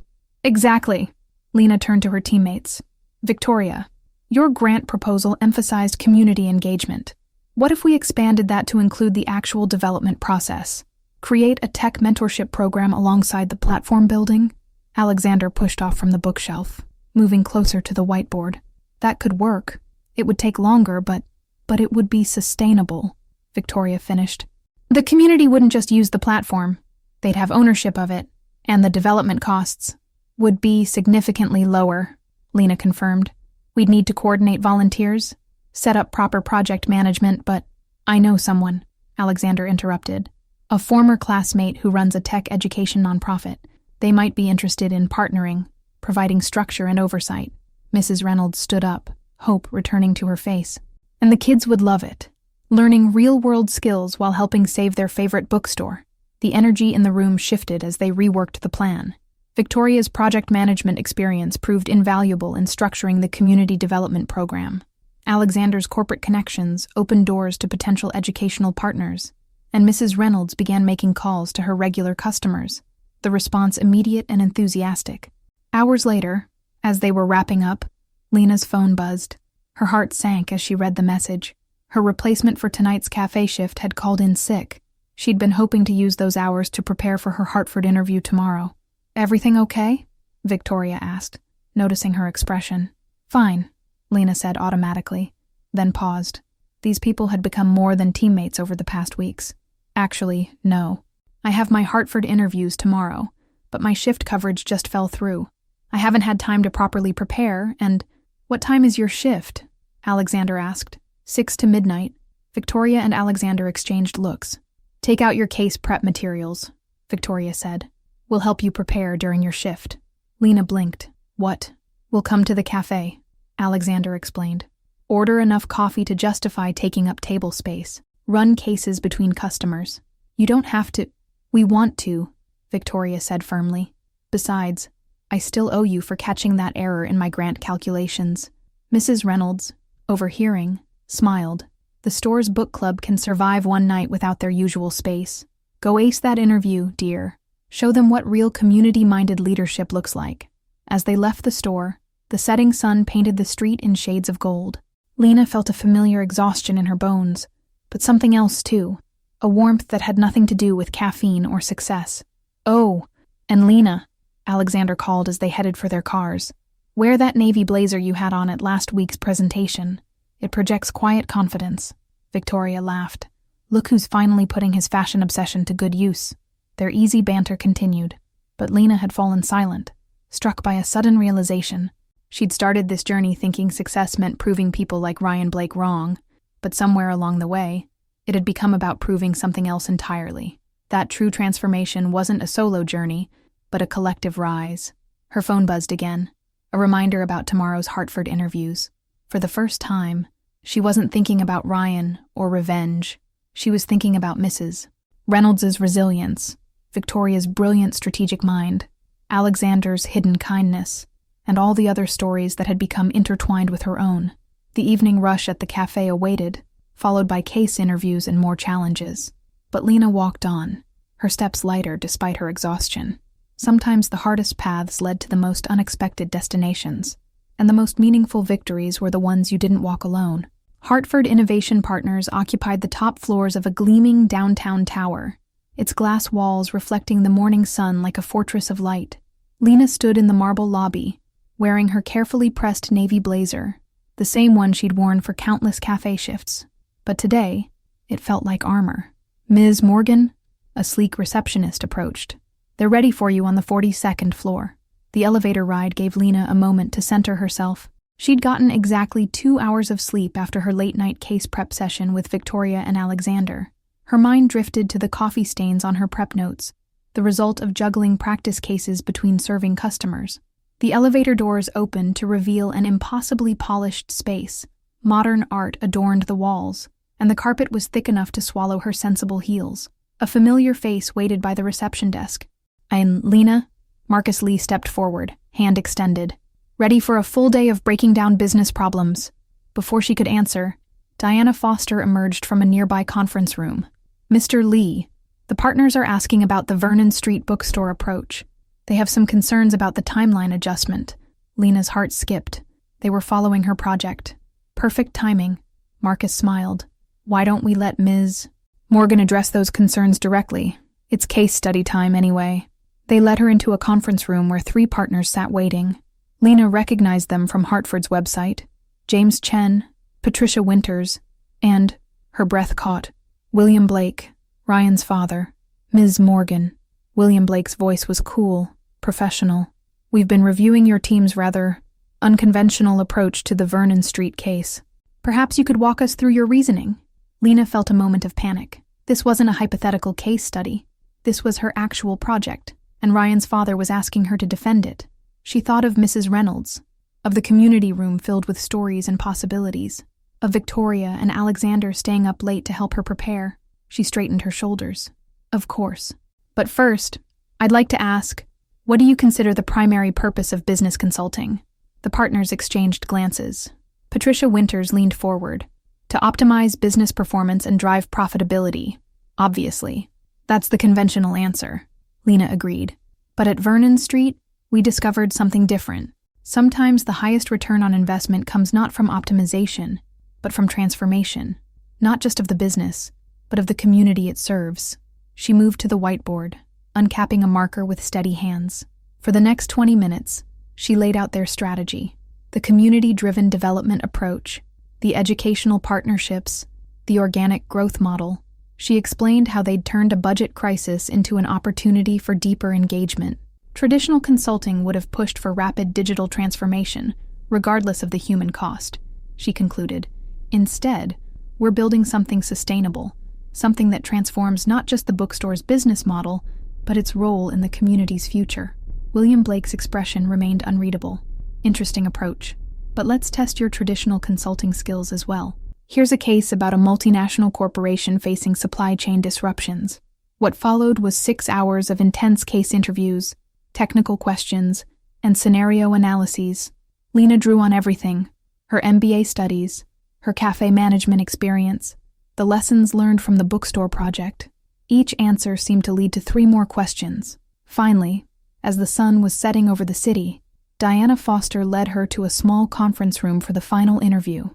"Exactly." Lena turned to her teammates. "Victoria, your grant proposal emphasized community engagement. What if we expanded that to include the actual development process? Create a tech mentorship program alongside the platform building?" Alexander pushed off from the bookshelf, moving closer to the whiteboard. "That could work. It would take longer, but it would be sustainable," Victoria finished. "The community wouldn't just use the platform. They'd have ownership of it, and the development costs would be significantly lower," Lena confirmed. "We'd need to coordinate volunteers, set up proper project management, but—" "I know someone," Alexander interrupted. "A former classmate who runs a tech education nonprofit. They might be interested in partnering, providing structure and oversight." Mrs. Reynolds stood up, hope returning to her face. "And the kids would love it. Learning real-world skills while helping save their favorite bookstore." The energy in the room shifted as they reworked the plan. Victoria's project management experience proved invaluable in structuring the community development program. Alexander's corporate connections opened doors to potential educational partners, and Mrs. Reynolds began making calls to her regular customers, the response immediate and enthusiastic. Hours later, as they were wrapping up, Lena's phone buzzed. Her heart sank as she read the message. Her replacement for tonight's cafe shift had called in sick. She'd been hoping to use those hours to prepare for her Hartford interview tomorrow. "Everything okay?" Victoria asked, noticing her expression. "Fine," Lena said automatically, then paused. These people had become more than teammates over the past weeks. "Actually, no. I have my Hartford interviews tomorrow, but my shift coverage just fell through. I haven't had time to properly prepare, and—" "What time is your shift?" Alexander asked. 6 to midnight. Victoria and Alexander exchanged looks. "Take out your case prep materials," Victoria said. "We'll help you prepare during your shift." Lena blinked. "What?" "We'll come to the cafe," Alexander explained. "Order enough coffee to justify taking up table space. Run cases between customers. You don't have to—" "We want to," Victoria said firmly. "Besides, I still owe you for catching that error in my grant calculations." Mrs. Reynolds, overhearing, smiled. "The store's book club can survive one night without their usual space. Go ace that interview, dear. Show them what real community-minded leadership looks like." As they left the store, the setting sun painted the street in shades of gold. Lena felt a familiar exhaustion in her bones, but something else too, a warmth that had nothing to do with caffeine or success. "Oh, and Lena," Alexander called as they headed for their cars. "Wear that navy blazer you had on at last week's presentation. It projects quiet confidence." Victoria laughed. "Look who's finally putting his fashion obsession to good use." Their easy banter continued, but Lena had fallen silent, struck by a sudden realization. She'd started this journey thinking success meant proving people like Ryan Blake wrong, but somewhere along the way, it had become about proving something else entirely. That true transformation wasn't a solo journey, but a collective rise. Her phone buzzed again, a reminder about tomorrow's Hartford interviews. For the first time, She wasn't thinking about Ryan or revenge. She was thinking about Mrs. Reynolds's resilience, Victoria's brilliant strategic mind, Alexander's hidden kindness, and all the other stories that had become intertwined with her own. The evening rush at the cafe awaited, followed by case interviews and more challenges. But Lena walked on, her steps lighter despite her exhaustion. Sometimes the hardest paths led to the most unexpected destinations, and the most meaningful victories were the ones you didn't walk alone. Hartford Innovation Partners occupied the top floors of a gleaming downtown tower, its glass walls reflecting the morning sun like a fortress of light. Lena stood in the marble lobby, wearing her carefully pressed navy blazer, the same one she'd worn for countless cafe shifts. But today, it felt like armor. Ms. Morgan, a sleek receptionist, approached. "They're ready for you on the 42nd floor." The elevator ride gave Lena a moment to center herself. She'd gotten exactly 2 hours of sleep after her late-night case prep session with Victoria and Alexander. Her mind drifted to the coffee stains on her prep notes, the result of juggling practice cases between serving customers. The elevator doors opened to reveal an impossibly polished space. Modern art adorned the walls, and the carpet was thick enough to swallow her sensible heels. A familiar face waited by the reception desk. "I'm Lena." Marcus Lee stepped forward, hand extended, ready for a full day of breaking down business problems. Before she could answer, Diana Foster emerged from a nearby conference room. "Mr. Lee, the partners are asking about the Vernon Street bookstore approach. They have some concerns about the timeline adjustment." Lena's heart skipped. They were following her project. Perfect timing. Marcus smiled. "Why don't we let Ms. Morgan address those concerns directly? It's case study time anyway." They led her into a conference room where 3 partners sat waiting. Lena recognized them from Hartford's website: James Chen, Patricia Winters, and, her breath caught, William Blake, Ryan's father. "Ms. Morgan." William Blake's voice was cool, professional. "We've been reviewing your team's rather unconventional approach to the Vernon Street case. Perhaps you could walk us through your reasoning?" Lena felt a moment of panic. This wasn't a hypothetical case study. This was her actual project, and Ryan's father was asking her to defend it. She thought of Mrs. Reynolds, of the community room filled with stories and possibilities, of Victoria and Alexander staying up late to help her prepare. She straightened her shoulders. "Of course. But first, I'd like to ask, what do you consider the primary purpose of business consulting?" The partners exchanged glances. Patricia Winters leaned forward. "To optimize business performance and drive profitability, obviously. That's the conventional answer," Lena agreed. "But at Vernon Street, we discovered something different. Sometimes the highest return on investment comes not from optimization, but from transformation, not just of the business, but of the community it serves." She moved to the whiteboard, uncapping a marker with steady hands. For the next 20 minutes, she laid out their strategy: the community-driven development approach, the educational partnerships, the organic growth model. She explained how they'd turned a budget crisis into an opportunity for deeper engagement. Traditional consulting would have pushed for rapid digital transformation, regardless of the human cost, she concluded. Instead, we're building something sustainable, something that transforms not just the bookstore's business model, but its role in the community's future. William Blake's expression remained unreadable. Interesting approach. But let's test your traditional consulting skills as well. Here's a case about a multinational corporation facing supply chain disruptions. What followed was 6 hours of intense case interviews, technical questions, and scenario analyses. Lena drew on everything: her MBA studies, her cafe management experience, the lessons learned from the bookstore project. Each answer seemed to lead to 3 more questions. Finally, as the sun was setting over the city, Diana Foster led her to a small conference room for the final interview.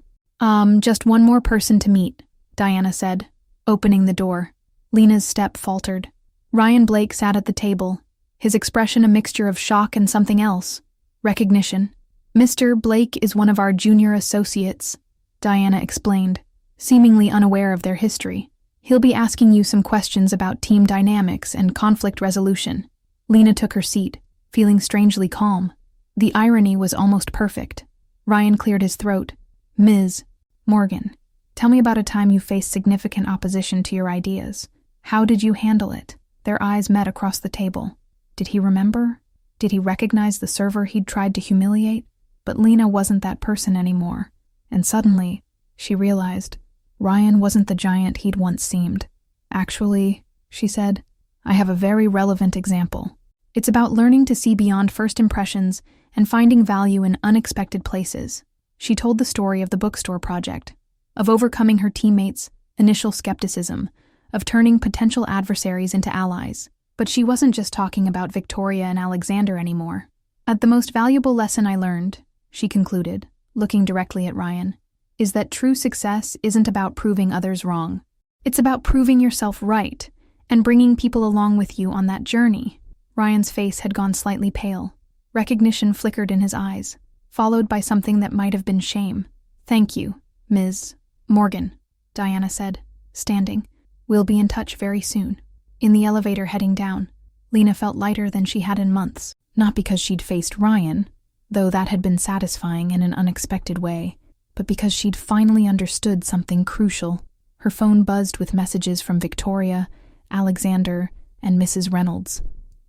Just one more person to meet," Diana said, opening the door. Lena's step faltered. Ryan Blake sat at the table, his expression a mixture of shock and something else: recognition. "Mr. Blake is one of our junior associates," Diana explained, seemingly unaware of their history. "He'll be asking you some questions about team dynamics and conflict resolution." Lena took her seat, feeling strangely calm. The irony was almost perfect. Ryan cleared his throat. "Ms. Morgan, tell me about a time you faced significant opposition to your ideas. How did you handle it?" Their eyes met across the table. Did he remember? Did he recognize the server he'd tried to humiliate? But Lena wasn't that person anymore, and suddenly, She realized Ryan wasn't the giant he'd once seemed. Actually, she said, I have a very relevant example. It's about learning to see beyond first impressions and finding value in unexpected places. She told the story of the bookstore project, of overcoming her teammates' initial skepticism, of turning potential adversaries into allies. But she wasn't just talking about Victoria and Alexander anymore. The most valuable lesson I learned, she concluded, looking directly at Ryan, is that true success isn't about proving others wrong. It's about proving yourself right and bringing people along with you on that journey. Ryan's face had gone slightly pale. Recognition flickered in his eyes, followed by something that might have been shame. Thank you, Ms. Morgan, Diana said, standing. We'll be in touch very soon. In the elevator heading down, Lena felt lighter than she had in months, not because she'd faced Ryan, though that had been satisfying in an unexpected way, but because she'd finally understood something crucial. Her phone buzzed with messages from Victoria, Alexander, and Mrs. Reynolds,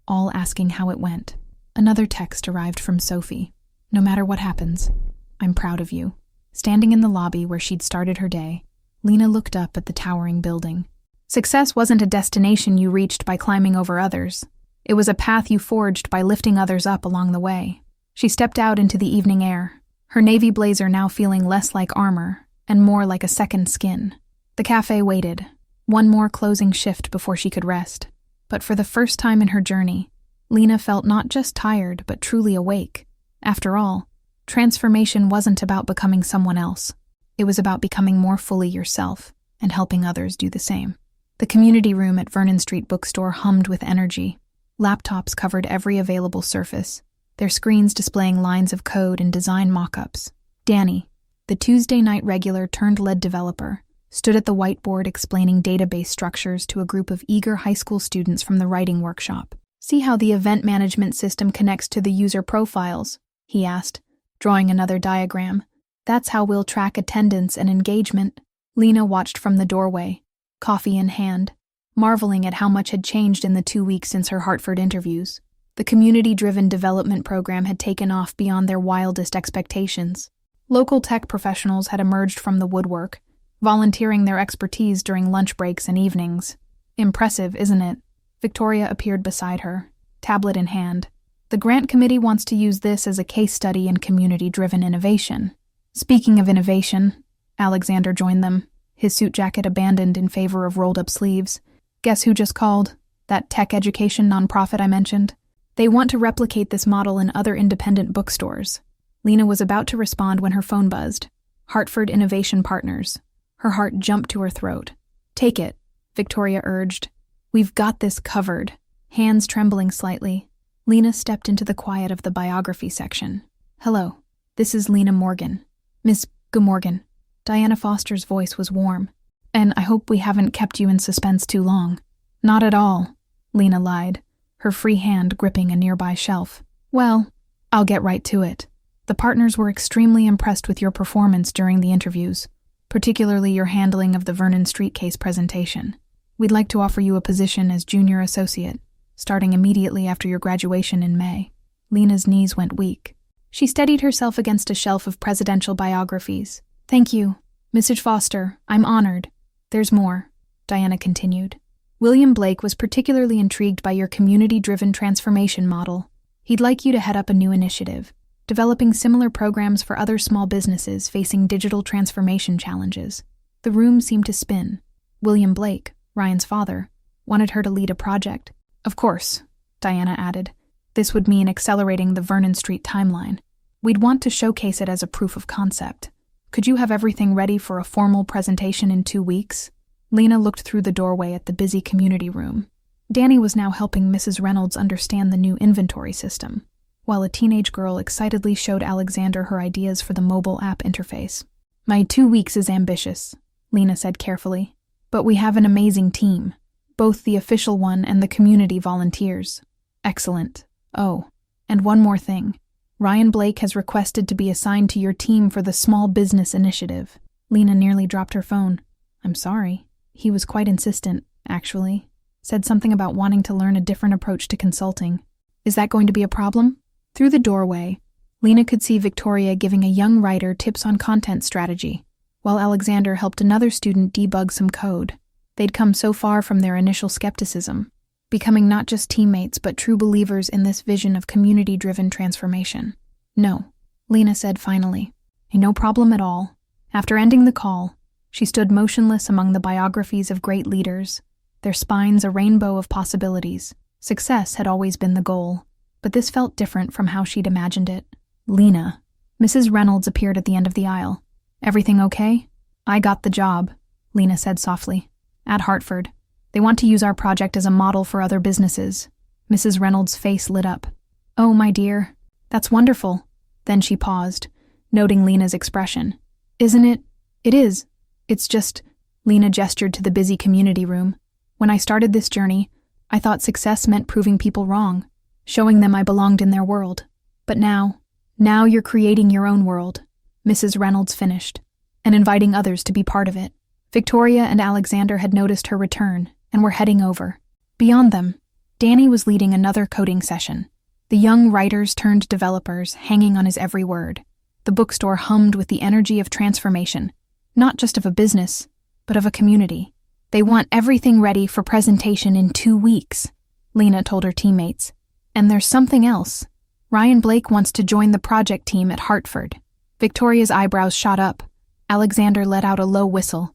all asking how it went. Another text arrived from Sophie. No matter what happens, I'm proud of you. Standing in the lobby where she'd started her day, Lena looked up at the towering building. Success wasn't a destination you reached by climbing over others. It was a path you forged by lifting others up along the way. She stepped out into the evening air, her navy blazer now feeling less like armor and more like a second skin. The cafe waited, one more closing shift before she could rest. But for the first time in her journey, Lena felt not just tired but truly awake. After all, transformation wasn't about becoming someone else. It was about becoming more fully yourself and helping others do the same. The community room at Vernon Street Bookstore hummed with energy. Laptops covered every available surface, their screens displaying lines of code and design mock-ups. Danny, the Tuesday night regular turned lead developer, stood at the whiteboard explaining database structures to a group of eager high school students from the writing workshop. See how the event management system connects to the user profiles, he asked, drawing another diagram. That's how we'll track attendance and engagement. Lena watched from the doorway, coffee in hand, marveling at how much had changed in the 2 weeks since her Hartford interviews. The community-driven development program had taken off beyond their wildest expectations. Local tech professionals had emerged from the woodwork, volunteering their expertise during lunch breaks and evenings. Impressive, isn't it? Victoria appeared beside her, tablet in hand. The grant committee wants to use this as a case study in community-driven innovation. Speaking of innovation, Alexander joined them, his suit jacket abandoned in favor of rolled-up sleeves. Guess who just called? That tech education nonprofit I mentioned? They want to replicate this model in other independent bookstores. Lena was about to respond when her phone buzzed. Hartford Innovation Partners. Her heart jumped to her throat. Take it, Victoria urged. We've got this covered. Hands trembling slightly, Lena stepped into the quiet of the biography section. Hello, this is Lena Morgan. Miss Morgan. Diana Foster's voice was warm. And I hope we haven't kept you in suspense too long. Not at all, Lena lied, her free hand gripping a nearby shelf. Well, I'll get right to it. The partners were extremely impressed with your performance during the interviews, particularly your handling of the Vernon Street case presentation. We'd like to offer you a position as junior associate, starting immediately after your graduation in May. Lena's knees went weak. She steadied herself against a shelf of presidential biographies. Thank you, Mrs. Foster, I'm honored. There's more, Diana continued. William Blake was particularly intrigued by your community-driven transformation model. He'd like you to head up a new initiative, developing similar programs for other small businesses facing digital transformation challenges. The room seemed to spin. William Blake, Ryan's father, wanted her to lead a project. Of course, Diana added. This would mean accelerating the Vernon Street timeline. We'd want to showcase it as a proof of concept. Could you have everything ready for a formal presentation in 2 weeks? Lena looked through the doorway at the busy community room. Danny was now helping Mrs. Reynolds understand the new inventory system, while a teenage girl excitedly showed Alexander her ideas for the mobile app interface. My 2 weeks is ambitious, Lena said carefully, but we have an amazing team, both the official one and the community volunteers. Excellent. Oh, and one more thing. Ryan Blake has requested to be assigned to your team for the Small Business Initiative. Lena nearly dropped her phone. I'm sorry. He was quite insistent, actually. Said something about wanting to learn a different approach to consulting. Is that going to be a problem? Through the doorway, Lena could see Victoria giving a young writer tips on content strategy. while Alexander helped another student debug some code. They'd come so far from their initial skepticism, becoming not just teammates but true believers in this vision of community-driven transformation. "No," Lena said finally. "No problem at all." After ending the call, she stood motionless among the biographies of great leaders, their spines a rainbow of possibilities. Success had always been the goal, but this felt different from how she'd imagined it. "Lena." Mrs. Reynolds appeared at the end of the aisle. "Everything okay?" "I got the job," Lena said softly. "At Hartford. They want to use our project as a model for other businesses." Mrs. Reynolds' face lit up. "Oh, my dear. That's wonderful." Then she paused, noting Lena's expression. "Isn't it?" "It is. It's just," Lena gestured to the busy community room. "When I started this journey, I thought success meant proving people wrong, showing them I belonged in their world. But now you're creating your own world," Mrs. Reynolds finished, "and inviting others to be part of it." Victoria and Alexander had noticed her return and were heading over. Beyond them, Danny was leading another coding session. The young writers turned developers, hanging on his every word. The bookstore hummed with the energy of transformation, not just of a business, but of a community. "They want everything ready for presentation in 2 weeks," Lena told her teammates. "And there's something else. Ryan Blake wants to join the project team at Hartford." Victoria's eyebrows shot up. Alexander let out a low whistle.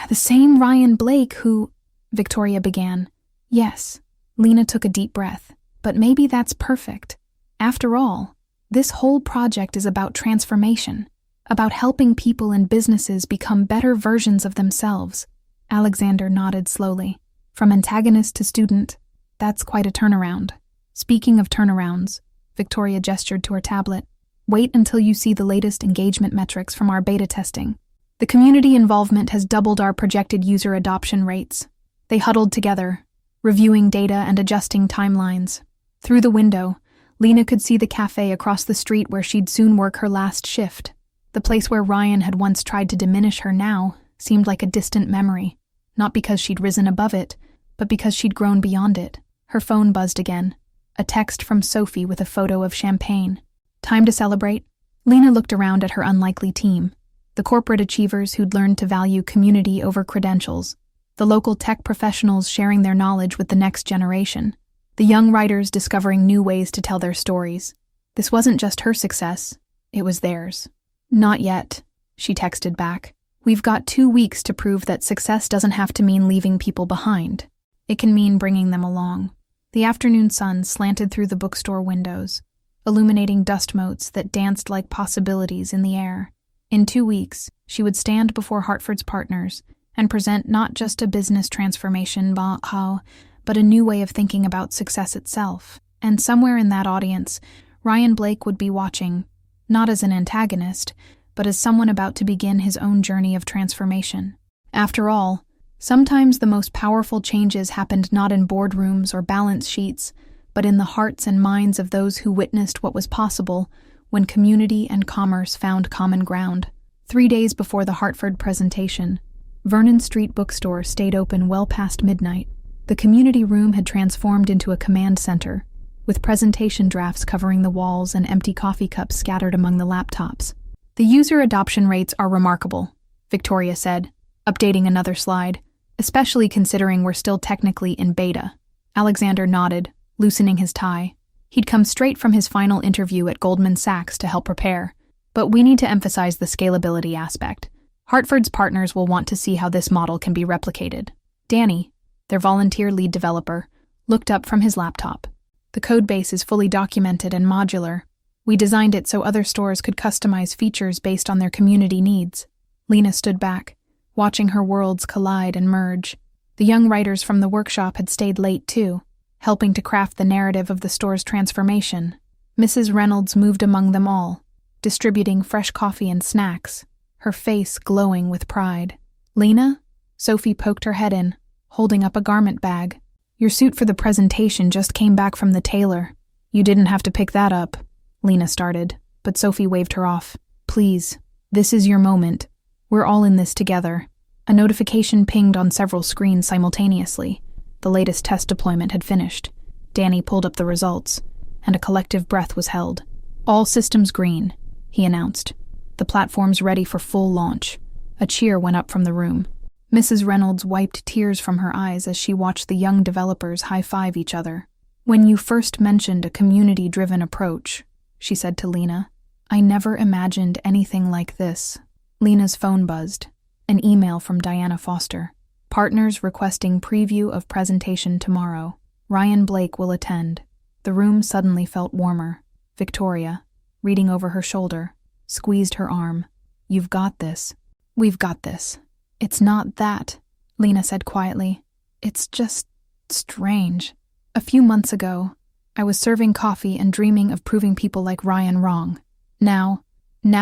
"The same Ryan Blake who—" Victoria began. "Yes." Lena took a deep breath. "But maybe that's perfect. After all, this whole project is about transformation, about helping people and businesses become better versions of themselves." Alexander nodded slowly. "From antagonist to student, that's quite a turnaround." "Speaking of turnarounds," Victoria gestured to her tablet, "wait until you see the latest engagement metrics from our beta testing. The community involvement has doubled our projected user adoption rates." They huddled together, reviewing data and adjusting timelines. Through the window, Lena could see the cafe across the street where she'd soon work her last shift. The place where Ryan had once tried to diminish her now seemed like a distant memory, not because she'd risen above it, but because she'd grown beyond it. Her phone buzzed again. A text from Sophie with a photo of champagne. "Time to celebrate?" Lena looked around at her unlikely team. The corporate achievers who'd learned to value community over credentials. The local tech professionals sharing their knowledge with the next generation. The young writers discovering new ways to tell their stories. This wasn't just her success, it was theirs. "Not yet," she texted back. "We've got 2 weeks to prove that success doesn't have to mean leaving people behind. It can mean bringing them along." The afternoon sun slanted through the bookstore windows, illuminating dust motes that danced like possibilities in the air. In 2 weeks, she would stand before Hartford's partners and present not just a business transformation, but a new way of thinking about success itself. And somewhere in that audience, Ryan Blake would be watching, not as an antagonist, but as someone about to begin his own journey of transformation. After all, sometimes the most powerful changes happened not in boardrooms or balance sheets, but in the hearts and minds of those who witnessed what was possible when community and commerce found common ground. 3 days before the Hartford presentation, Vernon Street Bookstore stayed open well past midnight. The community room had transformed into a command center, with presentation drafts covering the walls and empty coffee cups scattered among the laptops. "The user adoption rates are remarkable," Victoria said, updating another slide, "especially considering we're still technically in beta." Alexander nodded, loosening his tie. He'd come straight from his final interview at Goldman Sachs to help prepare. "But we need to emphasize the scalability aspect. Hartford's partners will want to see how this model can be replicated." Danny, their volunteer lead developer, looked up from his laptop. "The codebase is fully documented and modular. We designed it so other stores could customize features based on their community needs." Lena stood back, watching her worlds collide and merge. The young writers from the workshop had stayed late too, helping to craft the narrative of the store's transformation. Mrs. Reynolds moved among them all, distributing fresh coffee and snacks, her face glowing with pride. "Lena?" Sophie poked her head in, holding up a garment bag. "Your suit for the presentation just came back from the tailor." "You didn't have to pick that up," Lena started, but Sophie waved her off. "Please, this is your moment. We're all in this together." A notification pinged on several screens simultaneously. The latest test deployment had finished. Danny pulled up the results, and a collective breath was held. "All systems green," he announced. "The platform's ready for full launch." A cheer went up from the room. Mrs. Reynolds wiped tears from her eyes as she watched the young developers high-five each other. "When you first mentioned a community-driven approach," she said to Lena, "I never imagined anything like this." Lena's phone buzzed. An email from Diana Foster. "Partners requesting preview of presentation tomorrow. Ryan Blake will attend." The room suddenly felt warmer. Victoria, reading over her shoulder, squeezed her arm. "You've got this. We've got this." "It's not that," Lena said quietly. "It's just strange. A few months ago, I was serving coffee and dreaming of proving people like Ryan wrong. Now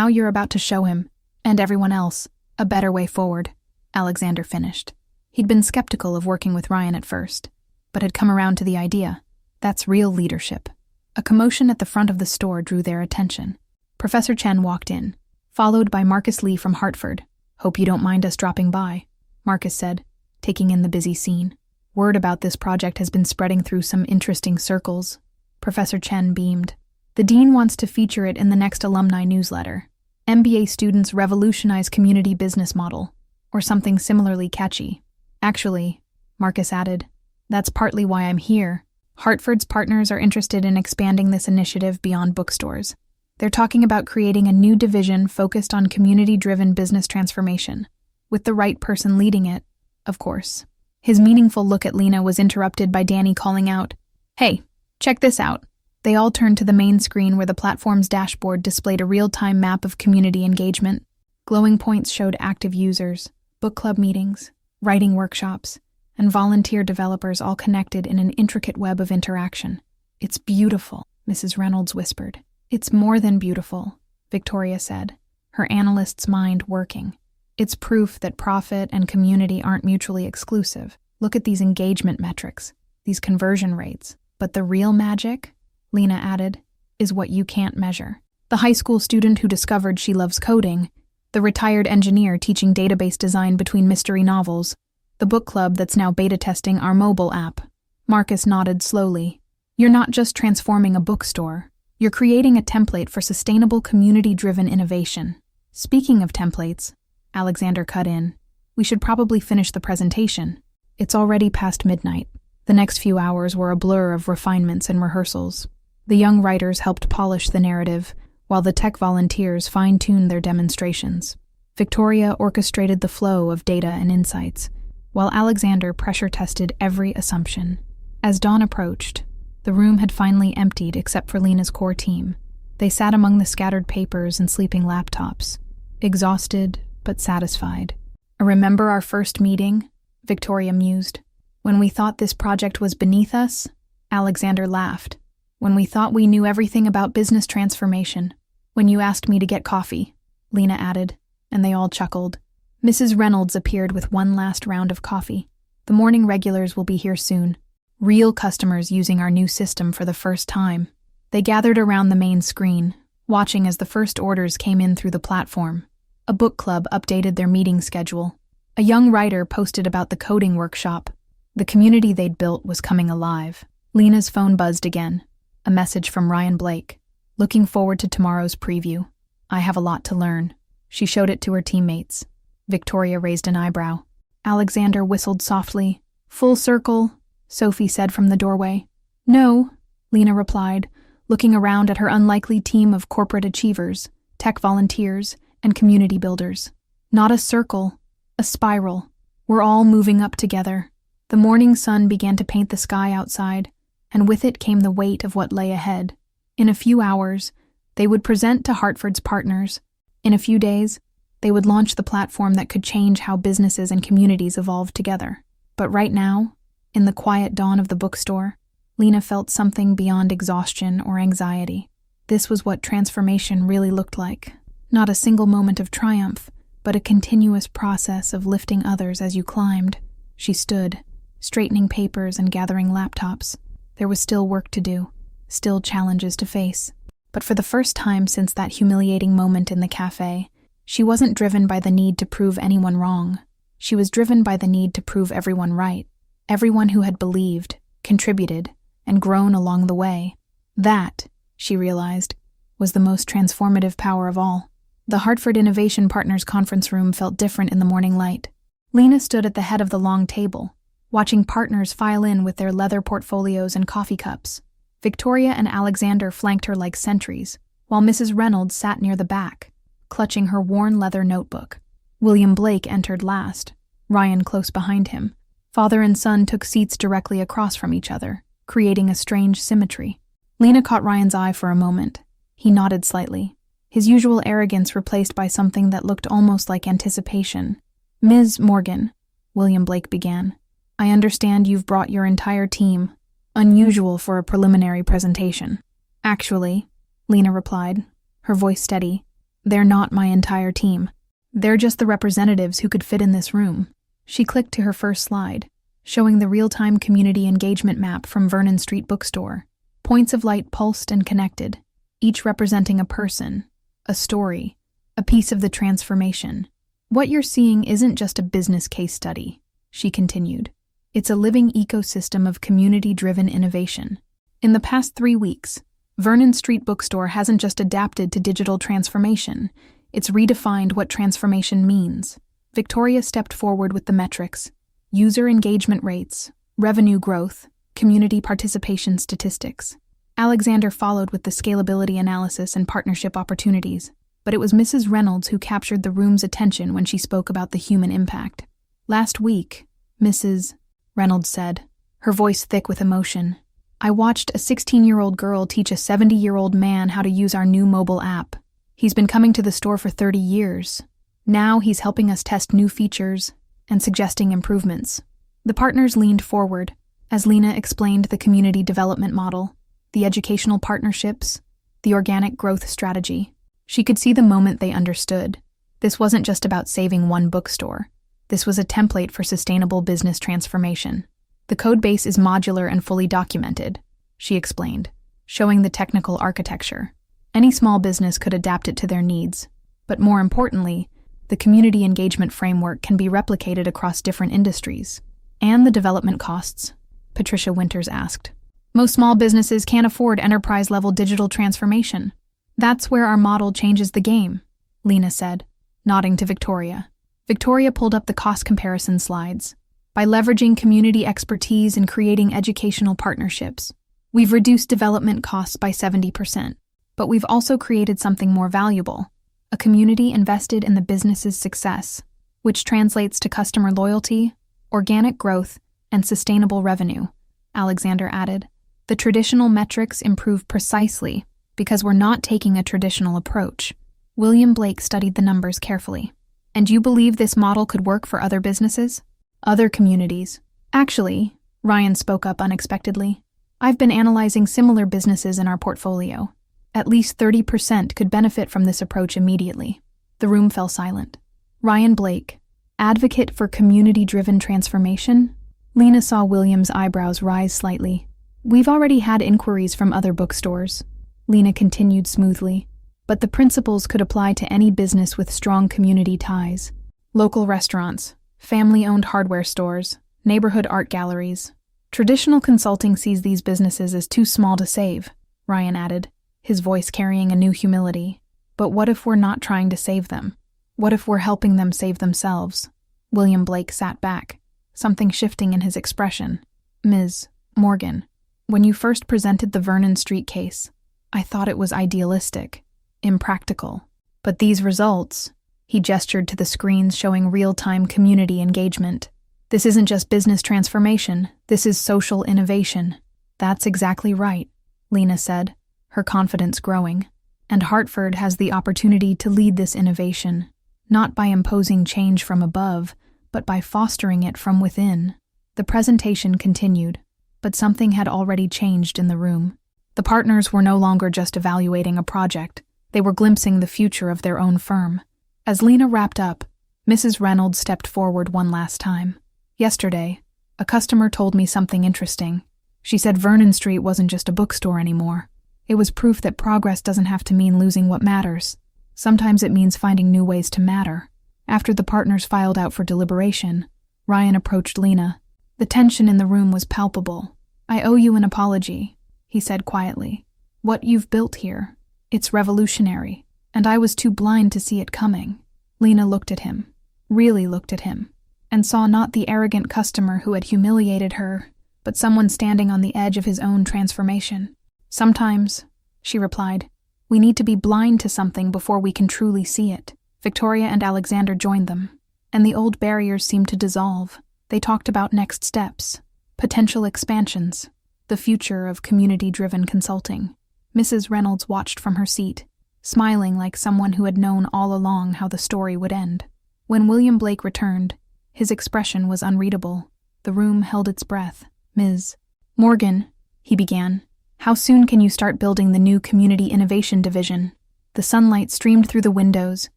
you're about to show him, and everyone else, a better way forward," Alexander finished. He'd been skeptical of working with Ryan at first, but had come around to the idea. That's real leadership. A commotion at the front of the store drew their attention. Professor Chen walked in, followed by Marcus Lee from Hartford. "Hope you don't mind us dropping by," Marcus said, taking in the busy scene. "Word about this project has been spreading through some interesting circles." Professor Chen beamed. "The dean wants to feature it in the next alumni newsletter. MBA students revolutionize community business model, or something similarly catchy. Actually," Marcus added, "that's partly why I'm here. Hartford's partners are interested in expanding this initiative beyond bookstores. They're talking about creating a new division focused on community-driven business transformation, with the right person leading it, of course." His meaningful look at Lena was interrupted by Danny calling out, "Hey, check this out." They all turned to the main screen where the platform's dashboard displayed a real-time map of community engagement. Glowing points showed active users, book club meetings, writing workshops, and volunteer developers all connected in an intricate web of interaction. "It's beautiful," Mrs. Reynolds whispered. "It's more than beautiful," Victoria said, her analyst's mind working. "It's proof that profit and community aren't mutually exclusive. Look at these engagement metrics, these conversion rates. But the real magic," Lena added, "is what you can't measure. The high school student who discovered she loves coding, the retired engineer teaching database design between mystery novels, the book club that's now beta testing our mobile app." Marcus nodded slowly. "You're not just transforming a bookstore. You're creating a template for sustainable community-driven innovation." "Speaking of templates," Alexander cut in, "we should probably finish the presentation. It's already past midnight." The next few hours were a blur of refinements and rehearsals. The young writers helped polish the narrative, while the tech volunteers fine-tuned their demonstrations. Victoria orchestrated the flow of data and insights, while Alexander pressure-tested every assumption. As dawn approached, the room had finally emptied except for Lena's core team. They sat among the scattered papers and sleeping laptops, exhausted but satisfied. "Remember our first meeting?" Victoria mused. "When we thought this project was beneath us?" Alexander laughed. "When we thought we knew everything about business transformation. When you asked me to get coffee," Lena added, and they all chuckled. Mrs. Reynolds appeared with one last round of coffee. "The morning regulars will be here soon. Real customers using our new system for the first time." They gathered around the main screen, watching as the first orders came in through the platform. A book club updated their meeting schedule. A young writer posted about the coding workshop. The community they'd built was coming alive. Lena's phone buzzed again. A message from Ryan Blake. "Looking forward to tomorrow's preview. I have a lot to learn." She showed it to her teammates. Victoria raised an eyebrow. Alexander whistled softly. "Full circle," Sophie said from the doorway. "No," Lena replied, looking around at her unlikely team of corporate achievers, tech volunteers, and community builders. "Not a circle, a spiral. We're all moving up together." The morning sun began to paint the sky outside, and with it came the weight of what lay ahead. In a few hours, they would present to Hartford's partners. In a few days, they would launch the platform that could change how businesses and communities evolve together. But right now, in the quiet dawn of the bookstore, Lena felt something beyond exhaustion or anxiety. This was what transformation really looked like. Not a single moment of triumph, but a continuous process of lifting others as you climbed. She stood, straightening papers and gathering laptops. There was still work to do, still challenges to face. But for the first time since that humiliating moment in the cafe, she wasn't driven by the need to prove anyone wrong. She was driven by the need to prove everyone right. Everyone who had believed, contributed, and grown along the way. That, she realized, was the most transformative power of all. The Hartford Innovation Partners conference room felt different in the morning light. Lena stood at the head of the long table, watching partners file in with their leather portfolios and coffee cups. Victoria and Alexander flanked her like sentries, while Mrs. Reynolds sat near the back, clutching her worn leather notebook. William Blake entered last, Ryan close behind him. Father and son took seats directly across from each other, creating a strange symmetry. Lena caught Ryan's eye for a moment. He nodded slightly, his usual arrogance replaced by something that looked almost like anticipation. "Ms. Morgan," William Blake began, "I understand you've brought your entire team. Unusual for a preliminary presentation." "Actually," Lena replied, her voice steady, "they're not my entire team. They're just the representatives who could fit in this room." She clicked to her first slide, showing the real-time community engagement map from Vernon Street Bookstore. Points of light pulsed and connected, each representing a person, a story, a piece of the transformation. "What you're seeing isn't just a business case study," she continued. "It's a living ecosystem of community-driven innovation. In the past 3 weeks, Vernon Street Bookstore hasn't just adapted to digital transformation, it's redefined what transformation means." Victoria stepped forward with the metrics: user engagement rates, revenue growth, community participation statistics. Alexander followed with the scalability analysis and partnership opportunities, but it was Mrs. Reynolds who captured the room's attention when she spoke about the human impact. "Last week," Mrs. Reynolds said, her voice thick with emotion, "I watched a 16-year-old girl teach a 70-year-old man how to use our new mobile app. He's been coming to the store for 30 years. Now he's helping us test new features and suggesting improvements." The partners leaned forward as Lena explained the community development model, the educational partnerships, the organic growth strategy. She could see the moment they understood. This wasn't just about saving one bookstore. This was a template for sustainable business transformation. "The code base is modular and fully documented," she explained, showing the technical architecture. "Any small business could adapt it to their needs. But more importantly, the community engagement framework can be replicated across different industries." "And the development costs?" Patricia Winters asked. "Most small businesses can't afford enterprise-level digital transformation. That's where our model changes the game," Lena said, nodding to Victoria. Victoria pulled up the cost comparison slides. "By leveraging community expertise and creating educational partnerships, we've reduced development costs by 70%. But we've also created something more valuable, a community invested in the business's success, which translates to customer loyalty, organic growth, and sustainable revenue," Alexander added. "The traditional metrics improve precisely because we're not taking a traditional approach." William Blake studied the numbers carefully. "And you believe this model could work for other businesses? Other communities?" "Actually," Ryan spoke up unexpectedly, "I've been analyzing similar businesses in our portfolio. At least 30% could benefit from this approach immediately." The room fell silent. "Ryan Blake, advocate for community-driven transformation?" Lena saw William's eyebrows rise slightly. "We've already had inquiries from other bookstores," Lena continued smoothly, "but the principles could apply to any business with strong community ties. Local restaurants, family-owned hardware stores, neighborhood art galleries. Traditional consulting sees these businesses as too small to save," Ryan added, his voice carrying a new humility. "But what if we're not trying to save them? What if we're helping them save themselves?" William Blake sat back, something shifting in his expression. "Ms. Morgan, when you first presented the Vernon Street case, I thought it was idealistic, impractical. But these results," he gestured to the screens showing real-time community engagement. "This isn't just business transformation, this is social innovation." "That's exactly right," Lena said, her confidence growing. "And Hartford has the opportunity to lead this innovation, not by imposing change from above, but by fostering it from within." The presentation continued, but something had already changed in the room. The partners were no longer just evaluating a project, they were glimpsing the future of their own firm. As Lena wrapped up, Mrs. Reynolds stepped forward one last time. "Yesterday, a customer told me something interesting. She said Vernon Street wasn't just a bookstore anymore. It was proof that progress doesn't have to mean losing what matters. Sometimes it means finding new ways to matter." After the partners filed out for deliberation, Ryan approached Lena. The tension in the room was palpable. "I owe you an apology," he said quietly. "What you've built here, it's revolutionary. And I was too blind to see it coming. Lena looked at him, really looked at him, and saw not the arrogant customer who had humiliated her, but someone standing on the edge of his own transformation. Sometimes, she replied, we need to be blind to something before we can truly see it. Victoria and Alexander joined them, and the old barriers seemed to dissolve. They talked about next steps, potential expansions, the future of community-driven consulting. Mrs. Reynolds watched from her seat, smiling like someone who had known all along how the story would end. When William Blake returned, his expression was unreadable. The room held its breath. Ms. Morgan, he began, how soon can you start building the new Community Innovation Division? The sunlight streamed through the windows,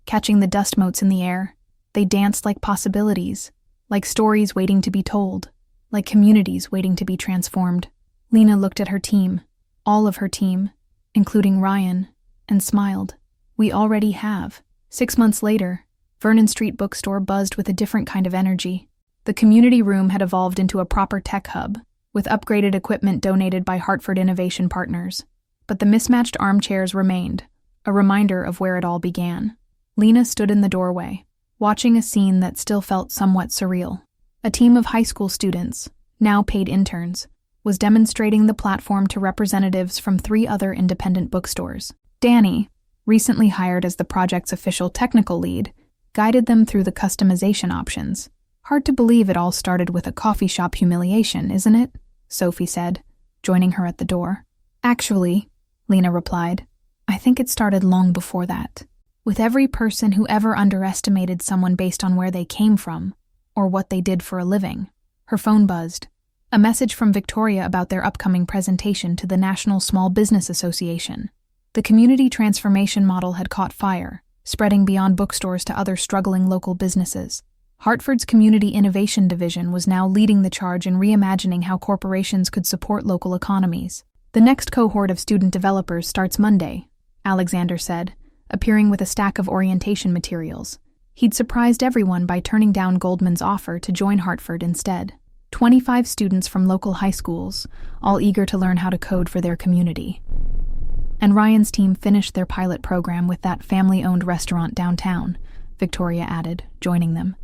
catching the dust motes in the air. They danced like possibilities, like stories waiting to be told, like communities waiting to be transformed. Lena looked at her team, all of her team, including Ryan, and smiled. We already have. 6 months later, Vernon Street Bookstore buzzed with a different kind of energy. The community room had evolved into a proper tech hub, with upgraded equipment donated by Hartford Innovation Partners. But the mismatched armchairs remained, a reminder of where it all began. Lena stood in the doorway, watching a scene that still felt somewhat surreal. A team of high school students, now paid interns, was demonstrating the platform to representatives from 3 other independent bookstores. Danny, recently hired as the project's official technical lead, guided them through the customization options. Hard to believe it all started with a coffee shop humiliation, isn't it? Sophie said, joining her at the door. Actually, Lena replied, I think it started long before that. With every person who ever underestimated someone based on where they came from, or what they did for a living. Her phone buzzed. A message from Victoria about their upcoming presentation to the National Small Business Association. The community transformation model had caught fire, spreading beyond bookstores to other struggling local businesses. Hartford's Community Innovation Division was now leading the charge in reimagining how corporations could support local economies. The next cohort of student developers starts Monday, Alexander said, appearing with a stack of orientation materials. He'd surprised everyone by turning down Goldman's offer to join Hartford instead. 25 students from local high schools, all eager to learn how to code for their community. And Ryan's team finished their pilot program with that family-owned restaurant downtown, Victoria added, joining them.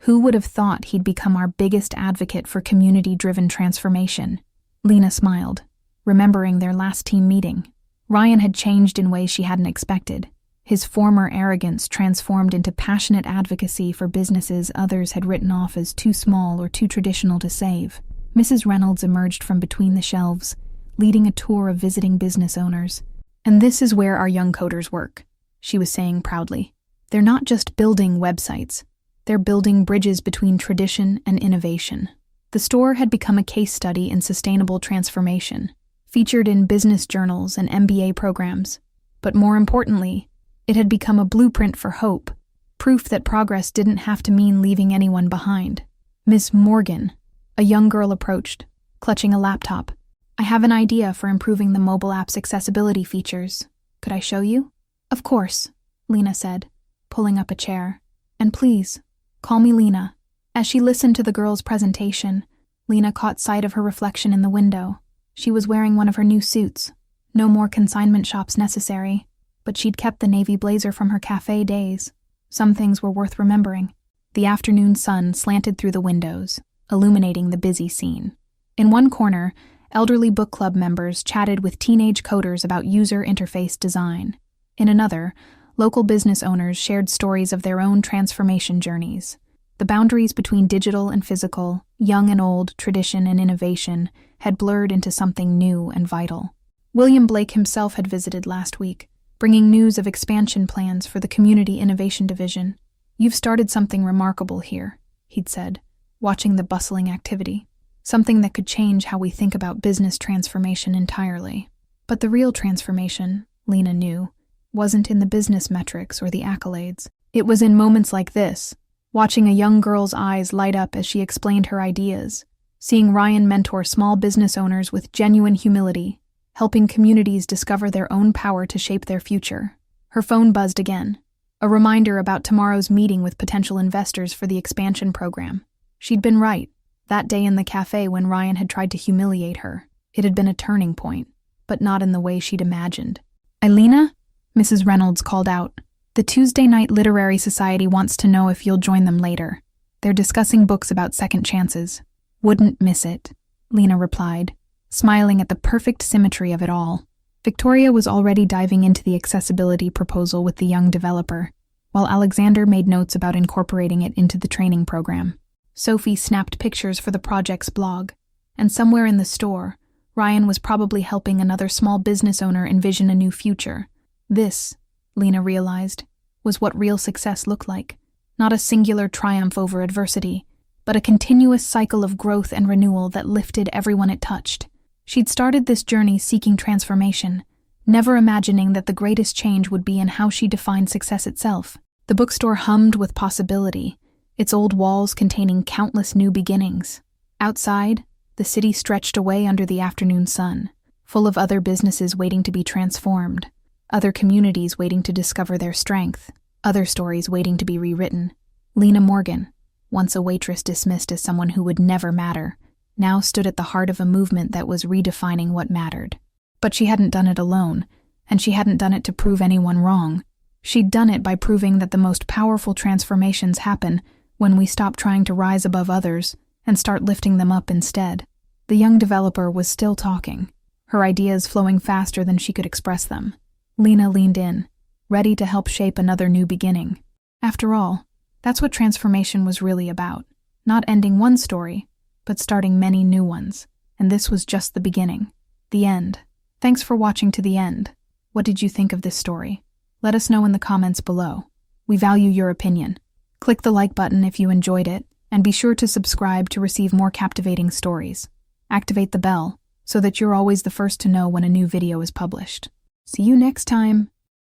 Who would have thought he'd become our biggest advocate for community-driven transformation? Lena smiled, remembering their last team meeting. Ryan had changed in ways she hadn't expected. His former arrogance transformed into passionate advocacy for businesses others had written off as too small or too traditional to save. Mrs. Reynolds emerged from between the shelves, leading a tour of visiting business owners. And this is where our young coders work, she was saying proudly. They're not just building websites. They're building bridges between tradition and innovation. The store had become a case study in sustainable transformation, featured in business journals and MBA programs. But more importantly, it had become a blueprint for hope, proof that progress didn't have to mean leaving anyone behind. Miss Morgan, a young girl approached, clutching a laptop. I have an idea for improving the mobile app's accessibility features. Could I show you? Of course, Lena said, pulling up a chair. And please, call me Lena. As she listened to the girl's presentation, Lena caught sight of her reflection in the window. She was wearing one of her new suits. No more consignment shops necessary, but she'd kept the navy blazer from her cafe days. Some things were worth remembering. The afternoon sun slanted through the windows, illuminating the busy scene. In one corner, elderly book club members chatted with teenage coders about user interface design. In another, local business owners shared stories of their own transformation journeys. The boundaries between digital and physical, young and old, tradition and innovation had blurred into something new and vital. William Blake himself had visited last week, bringing news of expansion plans for the Community Innovation Division. You've started something remarkable here, he'd said, watching the bustling activity. Something that could change how we think about business transformation entirely. But the real transformation, Lena knew, wasn't in the business metrics or the accolades. It was in moments like this, watching a young girl's eyes light up as she explained her ideas, seeing Ryan mentor small business owners with genuine humility, helping communities discover their own power to shape their future. Her phone buzzed again, a reminder about tomorrow's meeting with potential investors for the expansion program. She'd been right. That day in the cafe when Ryan had tried to humiliate her, it had been a turning point, but not in the way she'd imagined. Lena? Mrs. Reynolds called out. The Tuesday Night Literary Society wants to know if you'll join them later. They're discussing books about second chances. Wouldn't miss it, Lena replied, smiling at the perfect symmetry of it all. Victoria was already diving into the accessibility proposal with the young developer, while Alexander made notes about incorporating it into the training program. Sophie snapped pictures for the project's blog, and somewhere in the store, Ryan was probably helping another small business owner envision a new future. This, Lena realized, was what real success looked like. Not a singular triumph over adversity, but a continuous cycle of growth and renewal that lifted everyone it touched. She'd started this journey seeking transformation, never imagining that the greatest change would be in how she defined success itself. The bookstore hummed with possibility, its old walls containing countless new beginnings. Outside, the city stretched away under the afternoon sun, full of other businesses waiting to be transformed, other communities waiting to discover their strength, other stories waiting to be rewritten. Lena Morgan, once a waitress dismissed as someone who would never matter, now stood at the heart of a movement that was redefining what mattered. But she hadn't done it alone, and she hadn't done it to prove anyone wrong. She'd done it by proving that the most powerful transformations happen when we stop trying to rise above others and start lifting them up instead. The young developer was still talking, her ideas flowing faster than she could express them. Lena leaned in, ready to help shape another new beginning. After all, that's what transformation was really about. Not ending one story, but starting many new ones. And this was just the beginning. The end. Thanks for watching to the end. What did you think of this story? Let us know in the comments below. We value your opinion. Click the like button if you enjoyed it, and be sure to subscribe to receive more captivating stories. Activate the bell so that you're always the first to know when a new video is published. See you next time.